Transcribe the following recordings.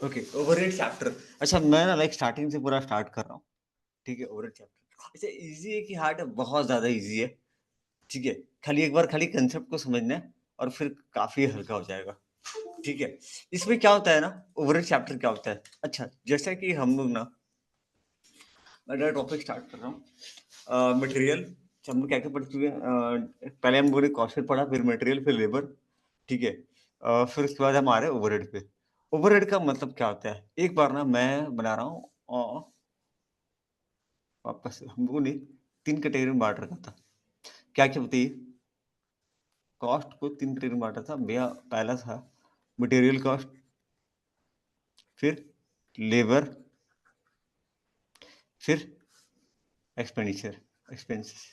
Okay, overhead chapter. अच्छा, मैं ना लाइक स्टार्टिंग से पूरा स्टार्ट कर रहा हूँ, ठीक है? Overhead chapter. अच्छा, ईज़ी है कि हार्ड है? बहुत ज़्यादा ईज़ी है, ठीक है? खाली एक बार खाली कंसेप्ट को समझना है और फिर काफ़ी हल्का हो जाएगा, ठीक है? इसमें क्या होता है ना, ओवरहेड चैप्टर क्या होता है? अच्छा, जैसा कि हम लोग ना, मैं नया टॉपिक स्टार्ट कर रहा हूँ। मटेरियल, हम लोग क्या-क्या पढ़ चुके हैं? पहले हम लोगों ने कॉस्ट पढ़ा, फिर मटेरियल, फिर लेबर, ठीक है? फिर उसके बाद हम आ रहे हैं ओवरहेड पे। ओवरहेड का मतलब क्या होता है? एक बार ना मैं बना रहा हूँ वापस हम लोगों ने 3 कैटेगरी में बाँट रखा था। क्या-क्या बताइए? कॉस्ट को 3 कैटेगरी में बाँटा था। भैया पहला था मटेरियल कॉस्ट, फिर लेबर, फिर एक्सपेंडिचर एक्सपेंसेस,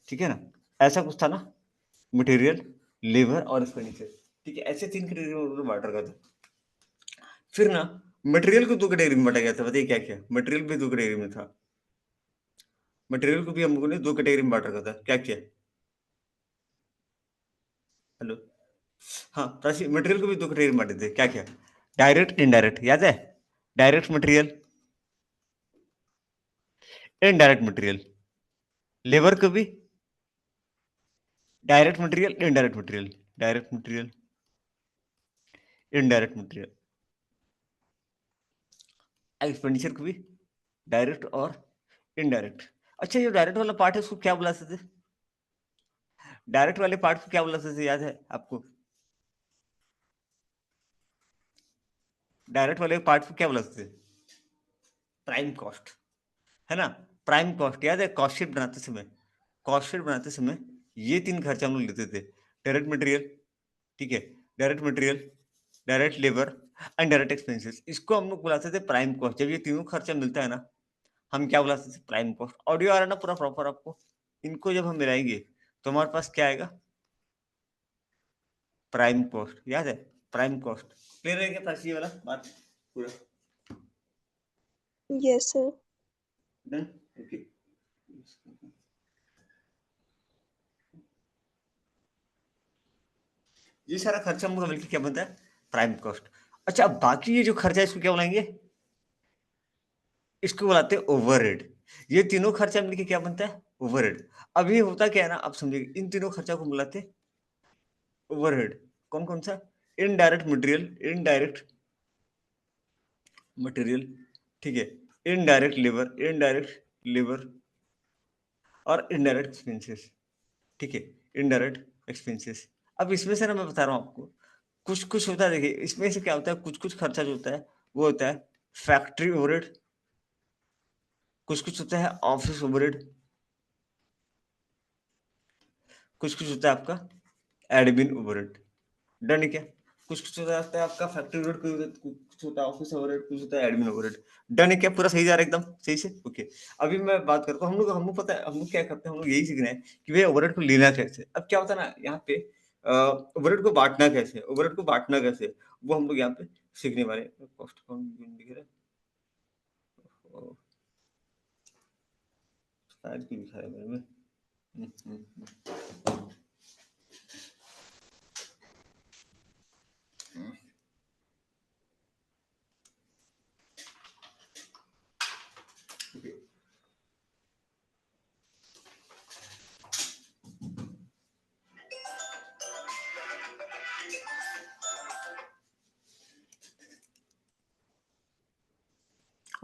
ठीक है ना? ऐसा कुछ था ना? मटेरियल, लेबर और एक्सपेंडिचर, ठीक है? ऐसे 3 कैटेगरी में उन्होंने बाँट रखा था। फिर ना मटेरियल को 2 कैटेगरी में बाँटा गया था। बताइए क्या-क्या? मटेरियल भी 2 कैटेगरी में था। मटेरियल को भी हम लोगों ने 2 कैटेगरी में बाँट रखा था। क्या-क्या? हेलो? हाँ, प्राची मटेरियल को भी 2 कैटेगरी में बाँटे थे। क्या-क्या? डायरेक्ट, इनडायरेक्ट, याद है? Direct material, indirect material. Labour को भी direct material, indirect material, direct material, indirect material. Expenditure को भी डायरेक्ट और इनडायरेक्ट। अच्छा, ये डायरेक्ट वाला पार्ट है, उसको क्या बुलाते थे? डायरेक्ट वाले पार्ट को क्या बुलाते थे, याद है आपको? डायरेक्ट वाले पार्ट को क्या बुलाते थे? प्राइम कॉस्ट, है ना? प्राइम कॉस्ट याद है? कॉस्ट शीट बनाते समय, कॉस्ट शीट बनाते समय ये 3 खर्चे हम लोग लेते थे। डायरेक्ट मटेरियल, ठीक है? Direct material, direct labour and direct expenses. इसको हम लोग बुलाते थे प्राइम कॉस्ट। जब ये तीनों खर्चा मिलता है ना, हम क्या बुलाते थे? Prime cost. ऑडियो आ रहा है ना पूरा प्रॉपर आपको? इनको जब हम मिलाएंगे तो हमारे पास क्या आएगा? प्राइम कॉस्ट, याद है? Prime cost. क्लियर है क्या प्राची, ये वाला बात पूरा? Yes, sir. डन? ओके। ये सारा खर्चा हम लोग मिलकर क्या बनता है? Prime cost. अच्छा, अब बाकी ये जो खर्चा है इसको क्या बुलाएंगे? इसको बुलाते हैं ओवरहेड। ये तीनों खर्चा मिलके क्या बनता है? ओवरहेड। अब ये होता क्या है ना, आप समझिए, इन तीनों खर्चा को बुलाते हैं ओवरहेड। कौन कौन सा? इनडायरेक्ट मटेरियल, इनडायरेक्ट मटेरियल, ठीक है? इनडायरेक्ट लेबर, इनडायरेक्ट लेबर और इनडायरेक्ट एक्सपेंसेस, ठीक है? Indirect expenses. अब इसमें से ना मैं बता रहा हूँ आपको, कुछ कुछ होता है। देखिए इसमें से क्या होता है, कुछ कुछ खर्चा जो होता है वो होता है फैक्ट्री ओवरहेड, कुछ कुछ होता है ऑफिस ओवरहेड, कुछ कुछ होता है आपका एडमिन ओवरहेड। डन है क्या? कुछ कुछ होता है आपका फैक्ट्री ओवरहेड, कुछ होता है ऑफिस ओवरहेड, कुछ होता है एडमिन ओवरहेड। डन है क्या? पूरा सही जा रहा है एकदम सही से? ओके। अभी मैं बात करता हूँ, हम लोग पता है हम लोग क्या करते हैं, हम लोग यही सीख रहे हैं कि भैया ओवरहेड को लेना कैसे। अब क्या होता है ना यहाँ पे, ओवरहेड को बांटना कैसे, ओवरहेड को बांटना कैसे, वो हम लोग यहाँ पे सीखने वाले हैं। कॉस्ट अकाउंट दिख रहा है? ओ, शायद क्यों दिखा रहा है मेरे में? हम्म, हम्म, ओके।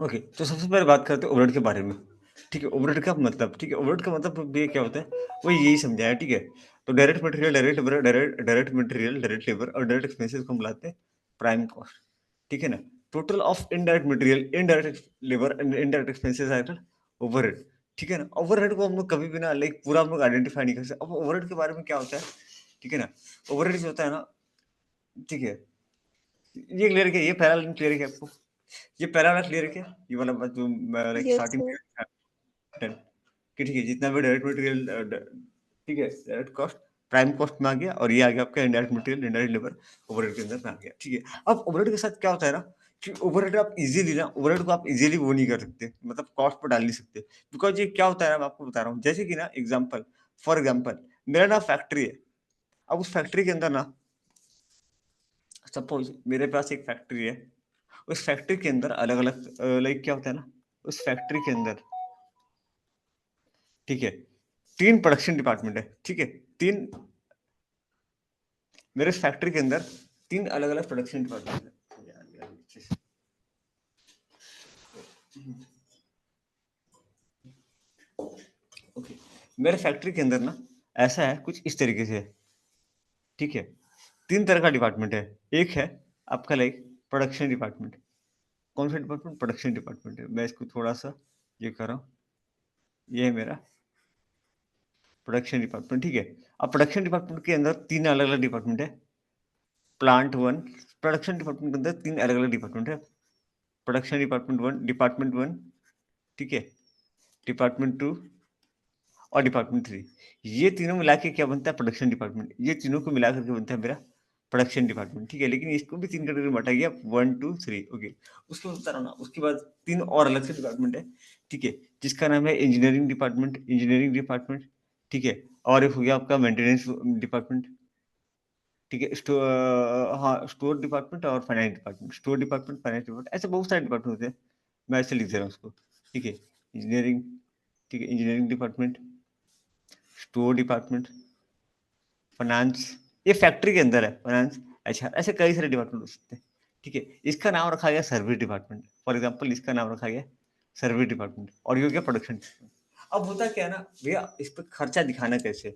ओके, तो सबसे पहले बात करते हैं ओवरहेड के बारे में, ठीक है? ओवरहेड का मतलब, ठीक है? ओवरहेड का मतलब ये क्या होता है, वो यही समझाया, ठीक है? तो direct material, direct labour, direct material, direct labour और डायरेक्ट एक्सपेंसेस को हम बुलाते हैं प्राइम कॉस्ट, ठीक है ना? Total of indirect material, indirect labour and indirect expenses are overhead, ठीक है ना? ओवरहेड को हम लोग कभी भी ना लाइक पूरा हम लोग आइडेंटिफाई नहीं कर सकते। अब ओवरहेड के बारे में क्या होता है, ठीक है ना? ओवरहेड जो होता है ना, ठीक है, ये क्लियर किया, ये पहला लाइन क्लियर किया आपको? ये पहला वाला क्लियर है क्या? ये वाला बात जो लाइक Yes, स्टार्टिंग sir. में डन, कि ठीक है, जितना भी डायरेक्ट मटेरियल ठीक है, डायरेक्ट कॉस्ट प्राइम कॉस्ट में आ गया और ये आ गया आपका indirect material, indirect labour overhead के अंदर में आ गया, ठीक है? अब ओवरहेड के साथ क्या होता है ना कि ओवरहेड आप इजीली ना, ओवरहेड को आप इजीली वो नहीं कर सकते, मतलब कॉस्ट पर डाल नहीं सकते, बिकॉज ये क्या होता है ना, मैं आपको बता रहा हूँ। जैसे कि ना एग्जाम्पल, फॉर एग्जाम्पल मेरा ना फैक्ट्री है। अब उस फैक्ट्री के अंदर ना, सपोज मेरे पास एक फैक्ट्री है उस फैक्ट्री के अंदर अलग-अलग लाइक क्या होता है ना, उस फैक्ट्री के अंदर, ठीक है, 3 प्रोडक्शन डिपार्टमेंट है, ठीक है? 3 मेरे इस फैक्ट्री के अंदर 3 अलग-अलग प्रोडक्शन डिपार्टमेंट है। यार, यार, नीचे से। ओके, मेरे फैक्ट्री के अंदर ना ऐसा है कुछ इस तरीके से है, ठीक है? 3 तरह का डिपार्टमेंट है। एक है आपका लाइक प्रोडक्शन डिपार्टमेंट। कौन सा डिपार्टमेंट? प्रोडक्शन डिपार्टमेंट है। मैं इसको थोड़ा-सा ये कर रहा हूँ। ये है मेरा प्रोडक्शन डिपार्टमेंट, ठीक है? अब प्रोडक्शन डिपार्टमेंट के अंदर 3 अलग-अलग डिपार्टमेंट है। प्लांट 1 प्रोडक्शन डिपार्टमेंट के अंदर 3 अलग-अलग डिपार्टमेंट है। प्रोडक्शन डिपार्टमेंट 1, ठीक है? डिपार्टमेंट 2 और डिपार्टमेंट 3। ये तीनों मिला के क्या बनता है? Production department. ये तीनों को मिला कर के बनता है मेरा प्रोडक्शन डिपार्टमेंट, ठीक है? लेकिन इसको भी 3 कैटेगरी में बाँटा गया 1, 2, 3 ओके। उसके बाद बता रहा हूँ ना, उसके बाद 3 और अलग से डिपार्टमेंट है, ठीक है? जिसका नाम है इंजीनियरिंग डिपार्टमेंट, ठीक है? और एक हो गया आपका मेंटेनेंस डिपार्टमेंट, ठीक है? हाँ, स्टोर डिपार्टमेंट और finance department. Store department, finance department ऐसे बहुत सारे डिपार्टमेंट होते हैं। मैं ऐसे लिख दे रहा हूँ उसको, ठीक है? इंजीनियरिंग, ठीक है? Engineering department, store department, finance, ये फैक्ट्री के अंदर है फाइनेंस, अच्छा ऐसे कई सारे डिपार्टमेंट हो सकते हैं, ठीक है? इसका नाम रखा गया सर्विस डिपार्टमेंट। फॉर एग्जांपल इसका नाम रखा गया सर्विस डिपार्टमेंट और ये हो गया प्रोडक्शन डिपार्टमेंट। अब होता क्या है ना भैया, इस पे खर्चा दिखाना कैसे?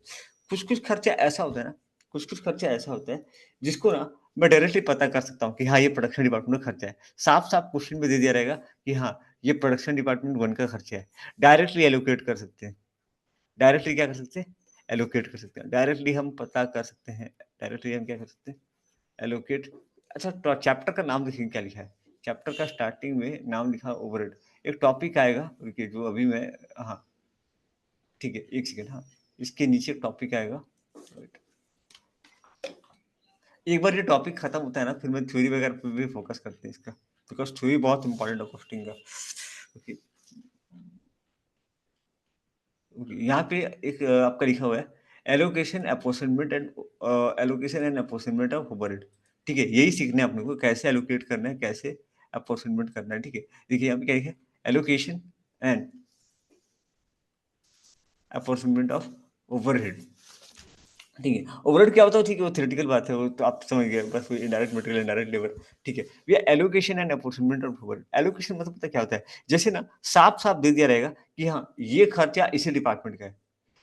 कुछ-कुछ खर्चा ऐसा होता है ना, कुछ-कुछ खर्चा ऐसा होता है जिसको ना मैं डायरेक्टली पता कर सकता हूँ कि हाँ, ये प्रोडक्शन डिपार्टमेंट का खर्चा है। साफ-साफ क्वेश्चन में दे दिया रहेगा कि हाँ, ये प्रोडक्शन डिपार्टमेंट 1 का खर्चा है। डायरेक्टली एलोकेट कर सकते हैं। डायरेक्टली क्या कर सकते हैं? एलोकेट कर सकते हैं। डायरेक्टली हम पता कर सकते हैं, डायरेक्टली हम क्या कर सकते हैं? एलोकेट। अच्छा, चैप्टर का नाम देखिए क्या लिखा है? चैप्टर का स्टार्टिंग में नाम लिखा है ओवरहेड। एक टॉपिक आएगा, रुकिए जो अभी मैं, हाँ, ठीक है, 1 सेकंड, हाँ। इसके नीचे टॉपिक आएगा। वेट। एक बार ये टॉपिक खत्म होता है ना, फिर मैं थ्योरी वगैरह पे भी फोकस करते हैं इसका, बिकॉज़ थ्योरी बहुत इंपॉर्टेंट है कॉस्टिंग का। ओके, यहाँ पे एक आपका लिखा हुआ है allocation and apportionment of overhead, ठीक है? यही सीखना है अपने को, कैसे एलोकेट करना है, कैसे अपॉर्चमेंट करना है, ठीक है? देखिए यहाँ पे क्या लिखा है? Allocation and apportionment of overhead, ठीक है? ओवरहेड क्या होता है? ठीक है, वो थ्योरेटिकल बात है, वो तो आप समझ गए, बस वो इनडायरेक्ट मटेरियल, इनडायरेक्ट लेबर, ठीक है? ये allocation and apportionment of overhead. Allocation मतलब पता है क्या होता है? जैसे ना साफ-साफ दे दिया रहेगा कि हाँ, ये खर्चा इसी डिपार्टमेंट का है।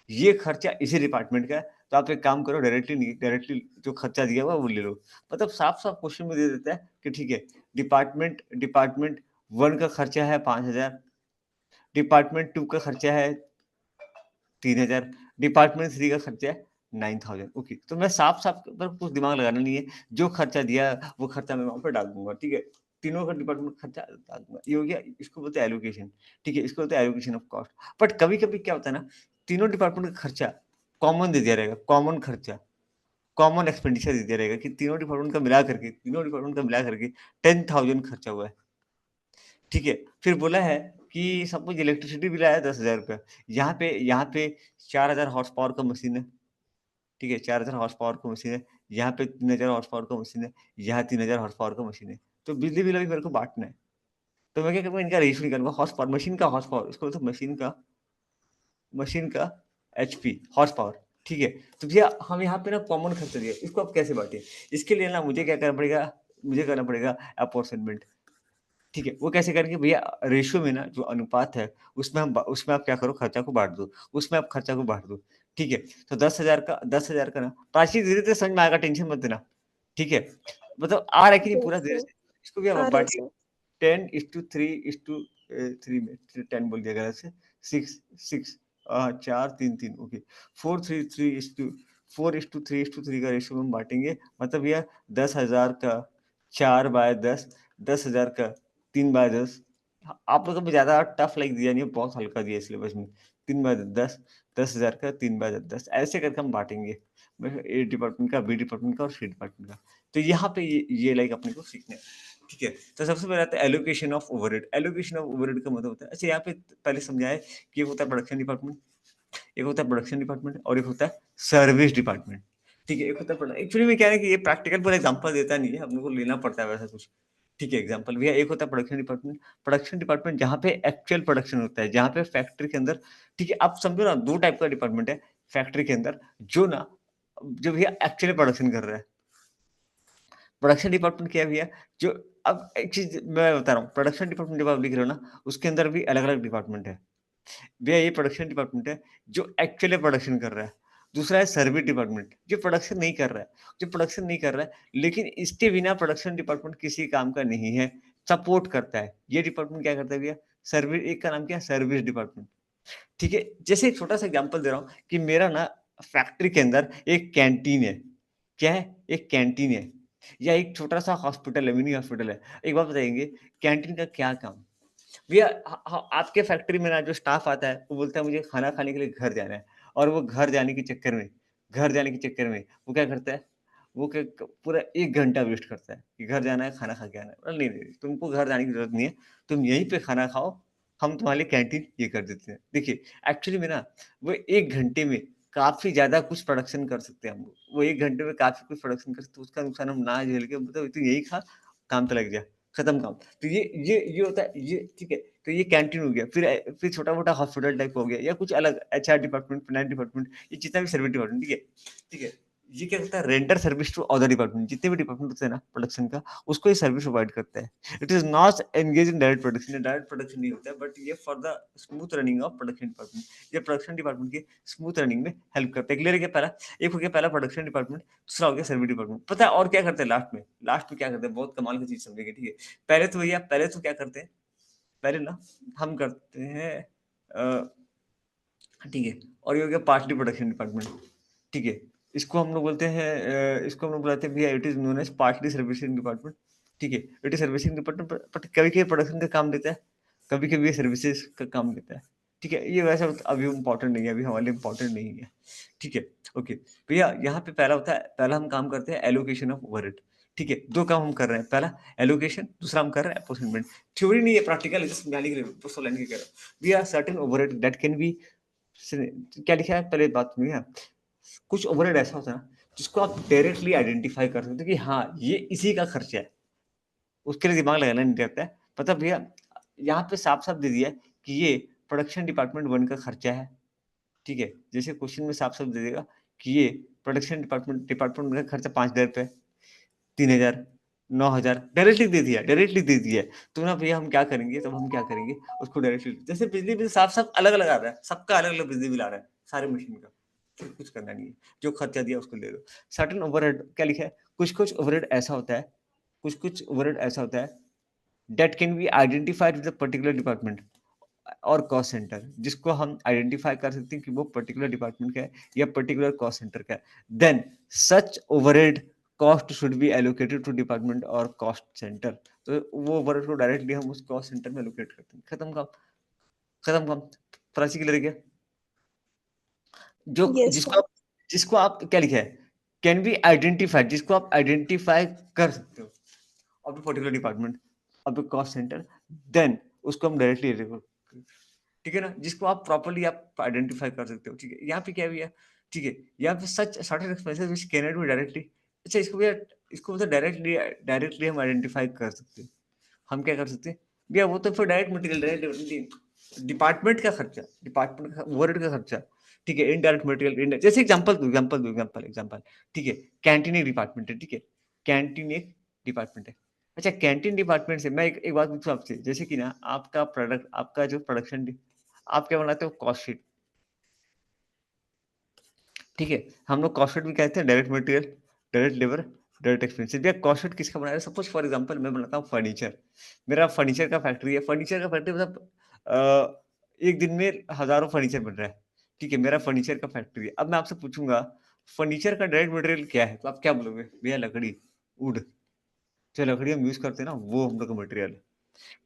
ये खर्चा इसी डिपार्टमेंट का है, तो आप एक काम करो, डायरेक्टली जो खर्चा दिया हुआ है वो ले लो। मतलब साफ-साफ क्वेश्चन में दे देता है कि ठीक है, डिपार्टमेंट डिपार्टमेंट 1 का खर्चा है 5,000, डिपार्टमेंट 2 का खर्चा है 3,000, डिपार्टमेंट 3 का खर्चा है 9,000 ओके। तो मैं साफ-साफ मतलब कुछ दिमाग लगाना नहीं है, जो खर्चा दिया है वो खर्चा मैं वहाँ पे डाल दूँगा, ठीक है? तीनों का डिपार्टमेंट खर्चा डाल दूँगा। ये हो गया, इसको बोलते हैं एलोकेशन, ठीक है? इसको बोलते हैं एलोकेशन ऑफ कॉस्ट। बट कभी-कभी क्या होता है ना, तीनों डिपार्टमेंट का खर्चा कॉमन दे दिया रहेगा, कॉमन खर्चा, कॉमन एक्सपेंडिचर दे दिया रहेगा कि तीनों डिपार्टमेंट का मिला करके 10,000 खर्चा हुआ है, ठीक है? फिर बोला है कि सपोज़ इलेक्ट्रिसिटी बिल आया ₹10,000, यहाँ पे 4,000 हॉर्स पावर का मशीन है, ठीक है? 4,000 हॉर्स पावर का मशीन है, यहाँ पे 3,000 हॉर्स पावर का मशीन है, यहाँ 3,000 हॉर्स पावर का मशीन है। तो बिजली बिल अभी मेरे को बाँटना है। तो मैं क्या करूँगा, इनका रेशियो निकालूँगा, हॉर्स पावर, मशीन का हॉर्स पावर, इसको बोलते हैं मशीन का एचपी, हॉर्स पावर, ठीक है? तो भैया हम यहाँ पे ना कॉमन खर्चा दिया, इसको आप कैसे बाँटें? इसके लिए ना मुझे करना पड़ेगा अपॉर्चमेंट, ठीक है? वो कैसे करेंगे भैया? रेशियो में ना जो अनुपात है, उसमें आप क्या करो, खर्चा को बाँट दो, उसमें आप खर्चा को बाँट दो, ठीक है? तो 10,000 का ना प्राची धीरे-धीरे समझ में आएगा, टेंशन मत लेना, ठीक है? मतलब आ रहा है कि नहीं पूरा यस धीरे सर, से? इसको भी आप आ रहा है बाँटिए। सर। 10:3:3 में 10 बोल दिया गलत से 6 6 4 3 3 ओके 4:3 का रेशियो में हम बाँटेंगे मतलब यह 10,000 का 4/10 10,000 का 3/10 आप लोगों को ज़्यादा टफ लाइक दिया नहीं है, बहुत हल्का दिया है सिलेबस में 3/10 10,000 का 3/10 ऐसे करके हम बाँटेंगे। ए डिपार्टमेंट का, बी डिपार्टमेंट का और सी डिपार्टमेंट का। तो यहाँ पे ये लाइक अपने को सीखना है। ठीक है? तो सबसे पहले आता है allocation of overhead. Allocation of overhead का मतलब होता है अच्छा यहाँ पे पहले समझाएँ कि एक होता है प्रोडक्शन डिपार्टमेंट, एक होता है प्रोडक्शन डिपार्टमेंट और एक होता है सर्विस डिपार्टमेंट। ठीक है? एक होता है एक्चुअली में क्या है कि ये प्रैक्टिकल पूरा एग्ज़ाम्पल देता नहीं है, हम लोग को लेना पड़ता है वैसा कुछ। ठीक है, एग्ज़ाम्पल भैया एक होता है प्रोडक्शन डिपार्टमेंट जहाँ पे एक्चुअल प्रोडक्शन होता है, जहाँ पे फैक्ट्री के अंदर ठीक है, आप समझो ना 2 टाइप का डिपार्टमेंट है फैक्ट्री के अंदर, जो भैया एक्चुअली प्रोडक्शन कर रहा है। प्रोडक्शन डिपार्टमेंट क्या है भैया, जो अब एक चीज़ मैं बता रहा हूँ, प्रोडक्शन डिपार्टमेंट जब आप लिख रहे हो ना, उसके अंदर भी अलग-अलग डिपार्टमेंट है। भैया ये प्रोडक्शन डिपार्टमेंट है, जो एक्चुअली प्रोडक्शन कर रहा है। दूसरा है सर्विस डिपार्टमेंट, जो प्रोडक्शन नहीं कर रहा है, लेकिन इसके बिना प्रोडक्शन डिपार्टमेंट किसी काम का नहीं है, सपोर्ट करता है। ये डिपार्टमेंट क्या करता है भैया, सर्विस एक का नाम क्या है, सर्विस डिपार्टमेंट। ठीक है? जैसे एक छोटा-सा एग्ज़ाम्पल दे रहा हूँ कि मेरा ना फैक्ट्री के अंदर एक कैंटीन है। क्या है? एक कैंटीन है या एक छोटा-सा हॉस्पिटल है, मिनी हॉस्पिटल है। एक बात बताएँगे, कैंटीन का क्या काम? भैया आपके फैक्ट्री में ना जो स्टाफ आता है, वो बोलता है मुझे खाना खाने के लिए घर जाना है और वो घर जाने के चक्कर में वो क्या करता है, वो क्या क पूरा 1 घंटा वेस्ट करता है कि घर जाना है, खाना खा के आना है। नहीं, नहीं, तुमको घर जाने की ज़रूरत नहीं है, तुम यहीं पे खाना खाओ, हम तुम्हारे लिए कैंटीन ये कर देते हैं। देखिए, एक्चुअली में ना वो 1 घंटे में काफ़ी ज़्यादा कुछ प्रोडक्शन कर सकते हैं हम लोग। वो 1 घंटे में काफ़ी कुछ प्रोडक्शन कर सकते हैं, उसका नुकसान हम ना झेल के मतलब तू यही खा, काम पे लग जा, खत्म काम। तो ये होता है ये ठीक है, तो ये कैंटीन हो गया, फिर छोटा-मोटा हॉस्पिटल टाइप हो गया या कुछ अलग एचआर डिपार्टमेंट, फाइनेंस डिपार्टमेंट, ये जितना भी सर्विस डिपार्टमेंट, ठीक है? ठीक है? ये क्या करता है render service to other department जितने भी डिपार्टमेंट होते हैं ना प्रोडक्शन का, उसको ये सर्विस प्रोवाइड करता है। It is not engage in direct production, ये डायरेक्ट प्रोडक्शन नहीं होता है बट ये for the smooth running of production department. ये प्रोडक्शन डिपार्टमेंट की स्मूथ रनिंग में हेल्प करता है। क्लियर है क्या पहला? एक हो गया पहला प्रोडक्शन डिपार्टमेंट, दूसरा हो गया सर्विस डिपार्टमेंट। पता है और क्या करते हैं लास्ट में? लास्ट में क्या करते हैं? बहुत कमाल की चीज़ समझेंगे, ठीक है? पहले तो क्या करते हैं? पहले ना हम करते हैं अ, ठीक है, और ये हो गया पार्टली प्रोडक्शन डिपार्टमेंट, ठीक है। इसको हम लोग बुलाते हैं भैया it is known as partly servicing department, ठीक है। It is servicing department but कभी-कभी प्रोडक्शन का काम देता है, कभी-कभी ये सर्विसेज़ का काम देता है, ठीक है। ये वैसे अभी इम्पोर्टेंट नहीं है, अभी हमारे लिए इम्पोर्टेंट नहीं है, ठीक है, ओके। भैया यहाँ पे पहला हम काम करते हैं एलोकेशन ऑफ ओवरहेड, ठीक है। 2 काम हम कर रहे हैं, पहला एलोकेशन, दूसरा हम कर रहे हैं अपॉइंटमेंट। थ्योरी नहीं है, प्रैक्टिकल है, जस्ट समझाने के लिए, बस लाइन के कह रहा हूँ। भैया certain overhead that can be सुनिए, क्या लिखा है पहले बात सुनिए आप। कुछ ओवरहेड ऐसा होता है ना, जिसको आप डायरेक्टली आइडेंटिफ़ाई कर सकते हो कि हाँ, ये इसी का खर्चा है। उसके लिए दिमाग लगाना नहीं रहता है। पता भैया यहाँ पे साफ-साफ दे दिया है कि ये प्रोडक्शन डिपार्टमेंट 1 का खर्चा है, ठीक है? जैसे क्वेश्चन में साफ-साफ दे देगा कि ये प्रोडक्शन डिपार्टमेंट का खर्चा ₹5000 3000 9000 डायरेक्टली दे दिया है। तो ना भैया हम क्या करेंगे, उसको डायरेक्टली जैसे बिजली बिल साफ-साफ अलग-अलग आ रहा है, सबका अलग-अलग बिजली बिल आ रहा है, सारे मशीन का। कुछ करना नहीं है, जो खर्चा दिया उसको ले लो। सर्टेन ओवरहेड क्या लिखा है, कुछ-कुछ ओवरहेड ऐसा होता है that can be identified with a particular department और कॉस्ट सेंटर, जिसको हम आइडेंटिफाई कर सकते हैं कि वो पर्टिकुलर डिपार्टमेंट का है या पर्टिकुलर कॉस्ट सेंटर का है। Then such overhead cost should be allocated to department और कॉस्ट सेंटर। तो वो ओवरहेड को डायरेक्टली हम उस कॉस्ट सेंटर में एलोकेट करते हैं। खत्म काम। प्राची क्लियर है क्या? जो Yes, जिसको sir. आप जिसको आप क्या लिखा है? कैन बी आइडेंटिफाइड, जिसको आप आइडेंटिफाई कर सकते हो of the particular department of the cost centre, then उसको हम डायरेक्टली ठीक है ना? जिसको आप प्रॉपर्ली आप आइडेंटिफ़ाई कर सकते हो, ठीक है? यहाँ पे क्या है भैया, ठीक है, यहाँ पे such certain expenses which can not be directly अच्छा इसको मतलब डायरेक्टली हम आइडेंटिफ़ाई कर सकते हैं। हम क्या कर सकते हैं? भैया वो तो फिर डायरेक्ट डिपार्टमेंट का खर्चा, डिपार्टमेंट का ओवरहेड का खर्चा, ठीक है? इनडायरेक्ट मटेरियल जैसे एग्ज़ाम्पल, ठीक है? कैंटीन एक डिपार्टमेंट है, ठीक है? कैंटीन एक डिपार्टमेंट है। अच्छा कैंटीन डिपार्टमेंट से मैं एक बात पूछूँ आपसे, जैसे कि ना आपका जो प्रोडक्शन आप क्या बनाते हो कॉस्ट शीट, ठीक है? हम लोग कॉस्ट शीट भी कहते हैं direct material, direct labour, direct expenses. भैया कॉस्ट शीट किसका बनाया है? सपोज़ फॉर एग्ज़ाम्पल मैं बनाता हूँ फर्नीचर। मेरा फर्नीचर का फैक्ट्री है, फर्नीचर का फैक्ट्री मतलब एक दिन में हज़ारों फर्नीचर बन रहा है, ठीक है? मेरा फर्नीचर का फैक्ट्री है। अब मैं आपसे पूछूँगा फर्नीचर का डायरेक्ट मटेरियल क्या है? तो आप क्या बोलोगे? भैया लकड़ी, वुड, जो लकड़ी हम यूज़ करते हैं ना वो हम लोग का मटेरियल है।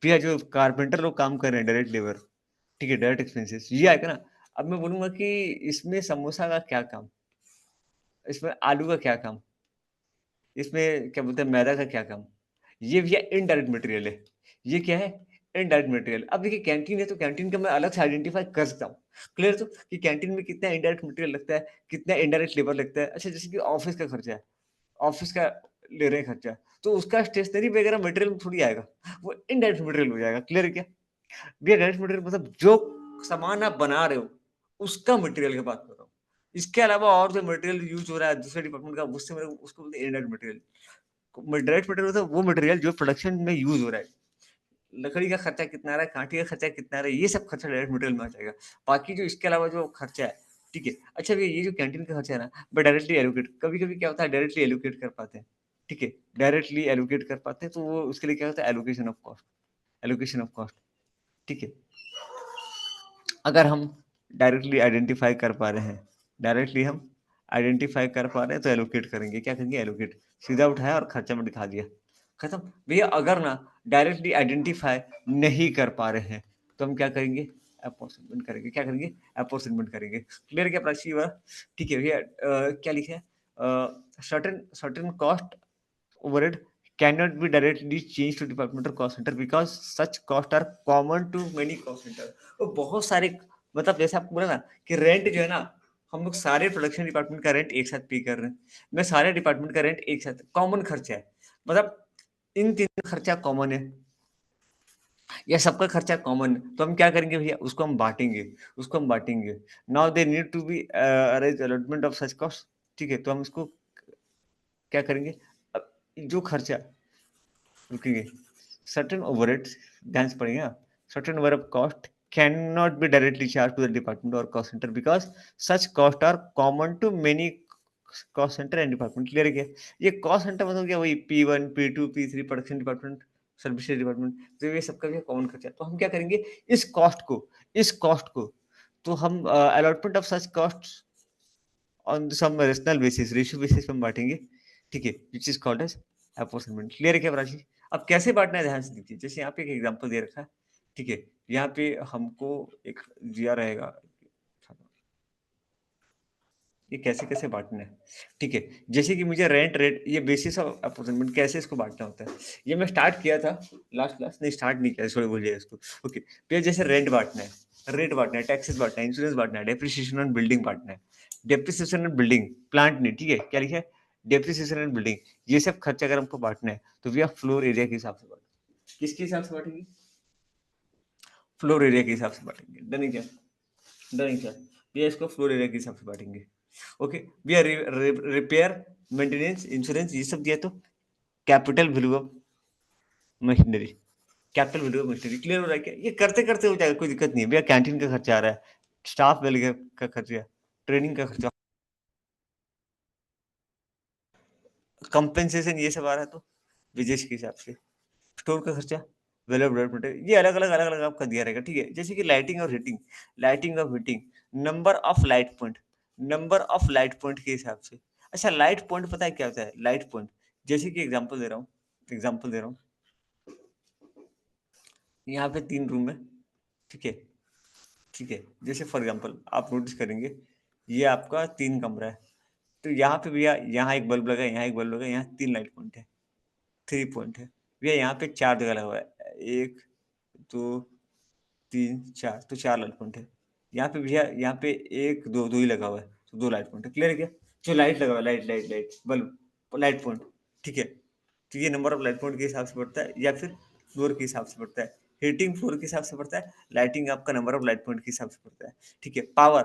भैया जो कारपेंटर लोग काम कर रहे हैं डायरेक्ट लेबर, ठीक है, डायरेक्ट एक्सपेंसेस ये आएगा ना। अब मैं बोलूँगा कि इसमें समोसा का क्या काम? इसमें आलू का क्या काम? इसमें क्या बोलते हैं मैदा का क्या काम? ये भैया इनडायरेक्ट मटेरियल है। ये क्या है? Indirect material. अब देखिए कैंटीन है तो कैंटीन का मैं अलग से आइडेंटिफ़ाई कर सकता हूँ। क्लियर तो कि कैंटीन में कितना इनडायरेक्ट मटेरियल लगता है, कितना इनडायरेक्ट लेबर लगता है। अच्छा जैसे कि ऑफ़िस का खर्चा है, ऑफ़िस का ले रहे हैं खर्चा, तो उसका स्टेशनरी वगैरह मटेरियल में थोड़ी आएगा, वो इनडायरेक्ट मटेरियल हो जाएगा, क्लियर है क्या? भैया डायरेक्ट मटेरियल मतलब जो सामान आप बना रहे हो, उसका मटेरियल की बात कर रहा हूँ। इसके अलावा और जो मटेरियल यूज़ हो रहा है दूसरे डिपार्टमेंट का, उससे मेरे उसको बोलते हैं इनडायरेक्ट मटेरियल। डायरेक्ट मटेरियल मतलब वो मटेरियल जो प्रोडक्शन में यूज़ हो रहा है। लकड़ी का खर्चा कितना आ रहा है, काँटी का खर्चा कितना आ रहा है, ये सब खर्चा डायरेक्ट मटेरियल में आ जाएगा। बाकी जो इसके अलावा जो खर्चा है, ठीक है। अच्छा भैया ये जो कैंटीन का खर्चा है ना, मैं डायरेक्टली एलोकेट कभी-कभी क्या होता है डायरेक्टली एलोकेट कर पाते हैं, ठीक है। डायरेक्टली एलोकेट कर पाते हैं तो वो उसके लिए क्या होता है एलोकेशन ऑफ कॉस्ट, ठीक है। अगर हम डायरेक्टली आइडेंटिफ़ाई कर पा रहे हैं डायरेक्टली हम आइडेंटिफ़ाई कर पा रहे हैं तो एलोकेट करेंगे। क्या करेंगे? एलोकेट। सीधा उठाया और खर्चा में दिखा दिया। खत्म। भैया अगर ना डायरेक्टली आइडेंटिफ़ाई नहीं कर पा रहे हैं, तो हम क्या करेंगे? अपॉर्चमेंट करेंगे। क्या करेंगे? अपॉर्चमेंट करेंगे। क्लियर क्या प्राची बात? ठीक है भैया क्या लिखा है? Certain certain cost overhead cannot be directly changed to department or cost center because such costs are common to many cost center। तो बहुत सारे मतलब जैसे आपको बोला ना कि रेंट जो है ना हम लोग सारे प्रोडक्शन डिपार्टमेंट का रेंट एक साथ पे कर रहे हैं। मैं सारे डिपार्टमेंट का रेंट एक साथ कॉमन खर्चा है। मतलब इन तीन खर्चा कॉमन है या सबका खर्चा कॉमन है तो हम क्या करेंगे भैया उसको हम बांटेंगे now they need to be arrange allotment of such cost ठीक है तो हम इसको क्या करेंगे अब जो खर्चा रुकेंगे certain overheads ध्यान से पढ़िएगा certain overhead cost cannot be directly charged to the department or cost center because such costs are common to many cost center and department clear है क्या ये cost center मतलब क्या वही P1 P2 P3 production department services department तो ये सबका भी कॉमन खर्चा है। तो हम क्या करेंगे इस कॉस्ट को तो हम allotment of such cost on some rational basis ratio basis पे हम बांटेंगे ठीक है which is called as apportionment clear है क्या राशि अब कैसे बांटना है ध्यान से देखिए जैसे यहाँ पे एक एग्जांपल दे रखा है ठीक है यहाँ पे हमको एक दिया रहेगा ये कैसे कैसे बांटना है ठीक है जैसे कि मुझे रेंट रेट ये बेसिस ऑफ अपॉर्चमेंट कैसे इसको बांटना होता है ये मैं स्टार्ट किया था लास्ट क्लास नहीं स्टार्ट नहीं किया सॉरी बोलिए इसको ओके फिर जैसे रेंट बांटना है टैक्सेस बांटना है इंश्योरेंस बांटना है डेप्रिसिएशन ऑन बिल्डिंग बांटना है डेप्रिसिएशन ऑन बिल्डिंग प्लांट नहीं ठीक है क्या लिखा है डेप्रिसिएशन ऑन बिल्डिंग ये सब खर्चा अगर हमको बांटना है तो भैया फ्लोर एरिया के हिसाब से बांटेंगे किसके हिसाब से बांटेंगे फ्लोर एरिया के हिसाब से बांटेंगे डन है क्या डन क्या भैया इसको फ्लोर एरिया के हिसाब से बांटेंगे ओके भैया रिपेयर मेंटेनेंस इंश्योरेंस ये सब दिया तो capital value of machinery capital value of machinery clear हो रहा है क्या ये करते करते हो जाएगा कोई दिक्कत नहीं है भैया कैंटीन का खर्चा आ रहा है स्टाफ वेलफेयर का खर्चा ट्रेनिंग का खर्चा कंपेंसेशन ये सब आ रहा है तो विजेश के हिसाब से स्टोर का खर्चा वैल्यू ऑफ डेवलपमेंट ये अलग अलग आपका दिया रहेगा ठीक है जैसे कि lighting number of light point के हिसाब से अच्छा लाइट पॉइंट पता है क्या होता है लाइट पॉइंट जैसे कि एग्जांपल दे रहा हूँ यहाँ पे 3 रूम है ठीक है जैसे फॉर एग्जांपल आप नोटिस करेंगे ये आपका 3 कमरा है तो यहाँ पे भैया यहाँ एक बल्ब लगा है यहाँ एक बल्ब लगा है यहाँ 3 लाइट पॉइंट है 3 पॉइंट है भैया यहाँ पे 4 जगह लगा हुआ है 1 2 3 4 तो 4 लाइट पॉइंट है यहाँ पे भैया यहाँ पे 1 2 2 ही लगा हुआ है तो 2 लाइट पॉइंट है क्लियर है क्या जो लाइट लगा हुआ है लाइट बल्ब लाइट पॉइंट ठीक है तो ये नंबर ऑफ लाइट पॉइंट के हिसाब से बढ़ता है या फिर फ्लोर के हिसाब से बढ़ता है हीटिंग फ्लोर के हिसाब से बढ़ता है लाइटिंग आपका नंबर ऑफ लाइट पॉइंट के हिसाब से बढ़ता है ठीक है पावर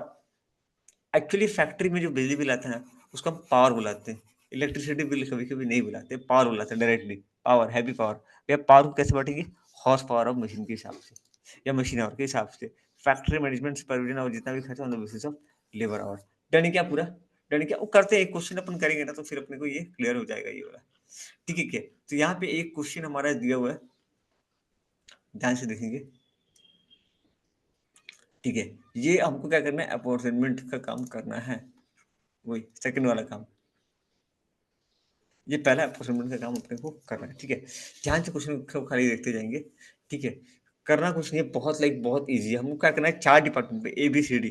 एक्चुअली फैक्ट्री में जो बिजली बिल आता है ना उसको हम पावर बुलाते हैं इलेक्ट्रिसिटी बिल कभी कभी नहीं बुलाते पावर बुलाते हैं डायरेक्टली पावर हैवी पावर या पावर को कैसे बांटेंगे हॉर्स पावर ऑफ मशीन के हिसाब से या मशीन आवर के हिसाब से फैक्ट्री मैनेजमेंट सुपरविजन और जितना भी खर्चा on the basis of labour our done है क्या पूरा डन है क्या वो करते हैं एक क्वेश्चन अपन करेंगे ना तो फिर अपने को ये क्लियर हो जाएगा ये वाला ठीक है क्या तो यहाँ पे एक क्वेश्चन हमारा दिया हुआ है ध्यान से देखेंगे ठीक है ये हमको क्या करना है अपॉर्चमेंट का काम करना है वही सेकंड वाला काम ये पहला अपॉर्चमेंट का काम अपने को करना है ठीक है ध्यान से क्वेश्चन को खाली देखते जाएंगे ठीक है करना कुछ नहीं है बहुत बहुत ईजी है हमको क्या करना है 4 डिपार्टमेंट पे A B C D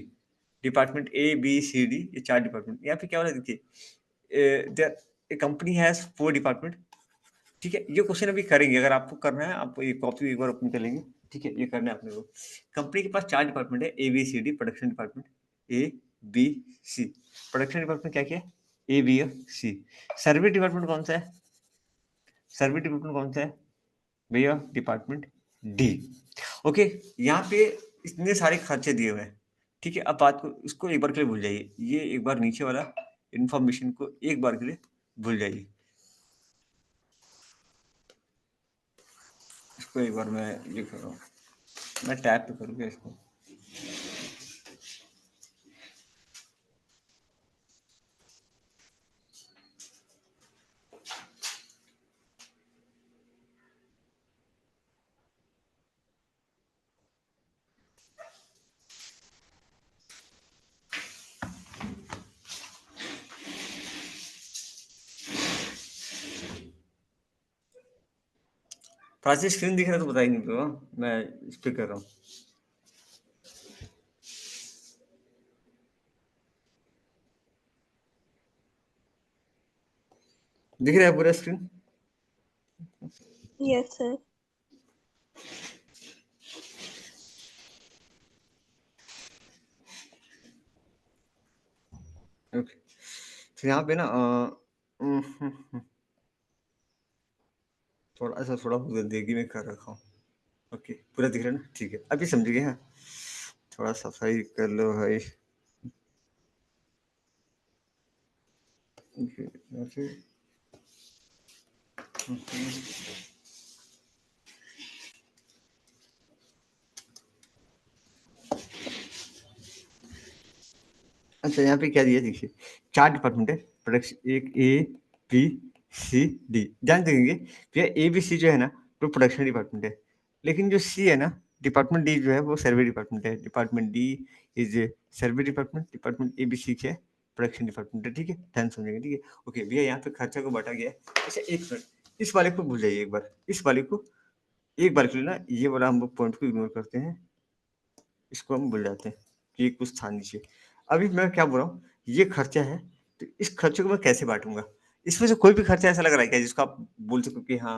department A B C D ये 4 डिपार्टमेंट यहाँ पे क्या हो रहा है देखिए देयर कंपनी हैज 4 डिपार्टमेंट ठीक है ये क्वेश्चन अभी करेंगे अगर आपको करना है आप ये कॉपी एक बार ओपन कर लेंगे ठीक है ये करना है अपने को कंपनी के पास 4 डिपार्टमेंट है A B C D production department A B C production department क्या क्या है A B C service department कौन सा है सर्वे डिपार्टमेंट कौन सा है भैया? Department D. ओके, यहाँ पे इतने सारे खर्चे दिए हुए हैं, ठीक है। अब बात को इसको एक बार के लिए भूल जाइए, ये एक बार नीचे वाला इंफॉर्मेशन को एक बार के लिए भूल जाइए। इसको एक बार मैं ये कर रहा हूँ, मैं टैप पे करूँगा इसको। प्राची स्क्रीन दिख रहा है तो बताइए, नहीं तो मैं इस पे कर रहा हूँ। दिख रहा है पूरा स्क्रीन? Yes, sir. ओके, तो यहाँ पे ना थोड़ा सा थोड़ा देखिए मैं कर रखा हूँ। ओके, पूरा दिख रहा है ना? ठीक है, अभी समझ गए। हाँ, थोड़ा सफाई कर लो भाई। ओके, यहाँ पे अच्छा, यहाँ पे क्या दिया देखिए, 4 डिपार्टमेंट है प्रोडक्शन, एक ए बी सी डी। ध्यान देंगे भैया, ए बी सी जो है ना वो प्रोडक्शन डिपार्टमेंट है, लेकिन जो सी है ना डिपार्टमेंट डी जो है वो सर्वे डिपार्टमेंट है। Department D is survey department, department A B C क्या है? प्रोडक्शन डिपार्टमेंट है, ठीक है। ध्यान समझेंगे, ठीक है। ओके भैया, यहाँ पे खर्चा को बांटा गया है। अच्छा एक मिनट, इस वाले को भूल जाइए एक बार, इस वाले को एक बार के लिए ना, ये वाला हम लोग पॉइंट को इग्नोर करते हैं, इसको हम भूल जाते हैं कि ये कुछ था नीचे। अभी मैं क्या बोल रहा हूँ, ये खर्चा है, तो इस खर्चे को मैं कैसे बांटूंगा? इसमें से कोई भी खर्चा ऐसा लग रहा है क्या जिसको आप बोल सको कि हाँ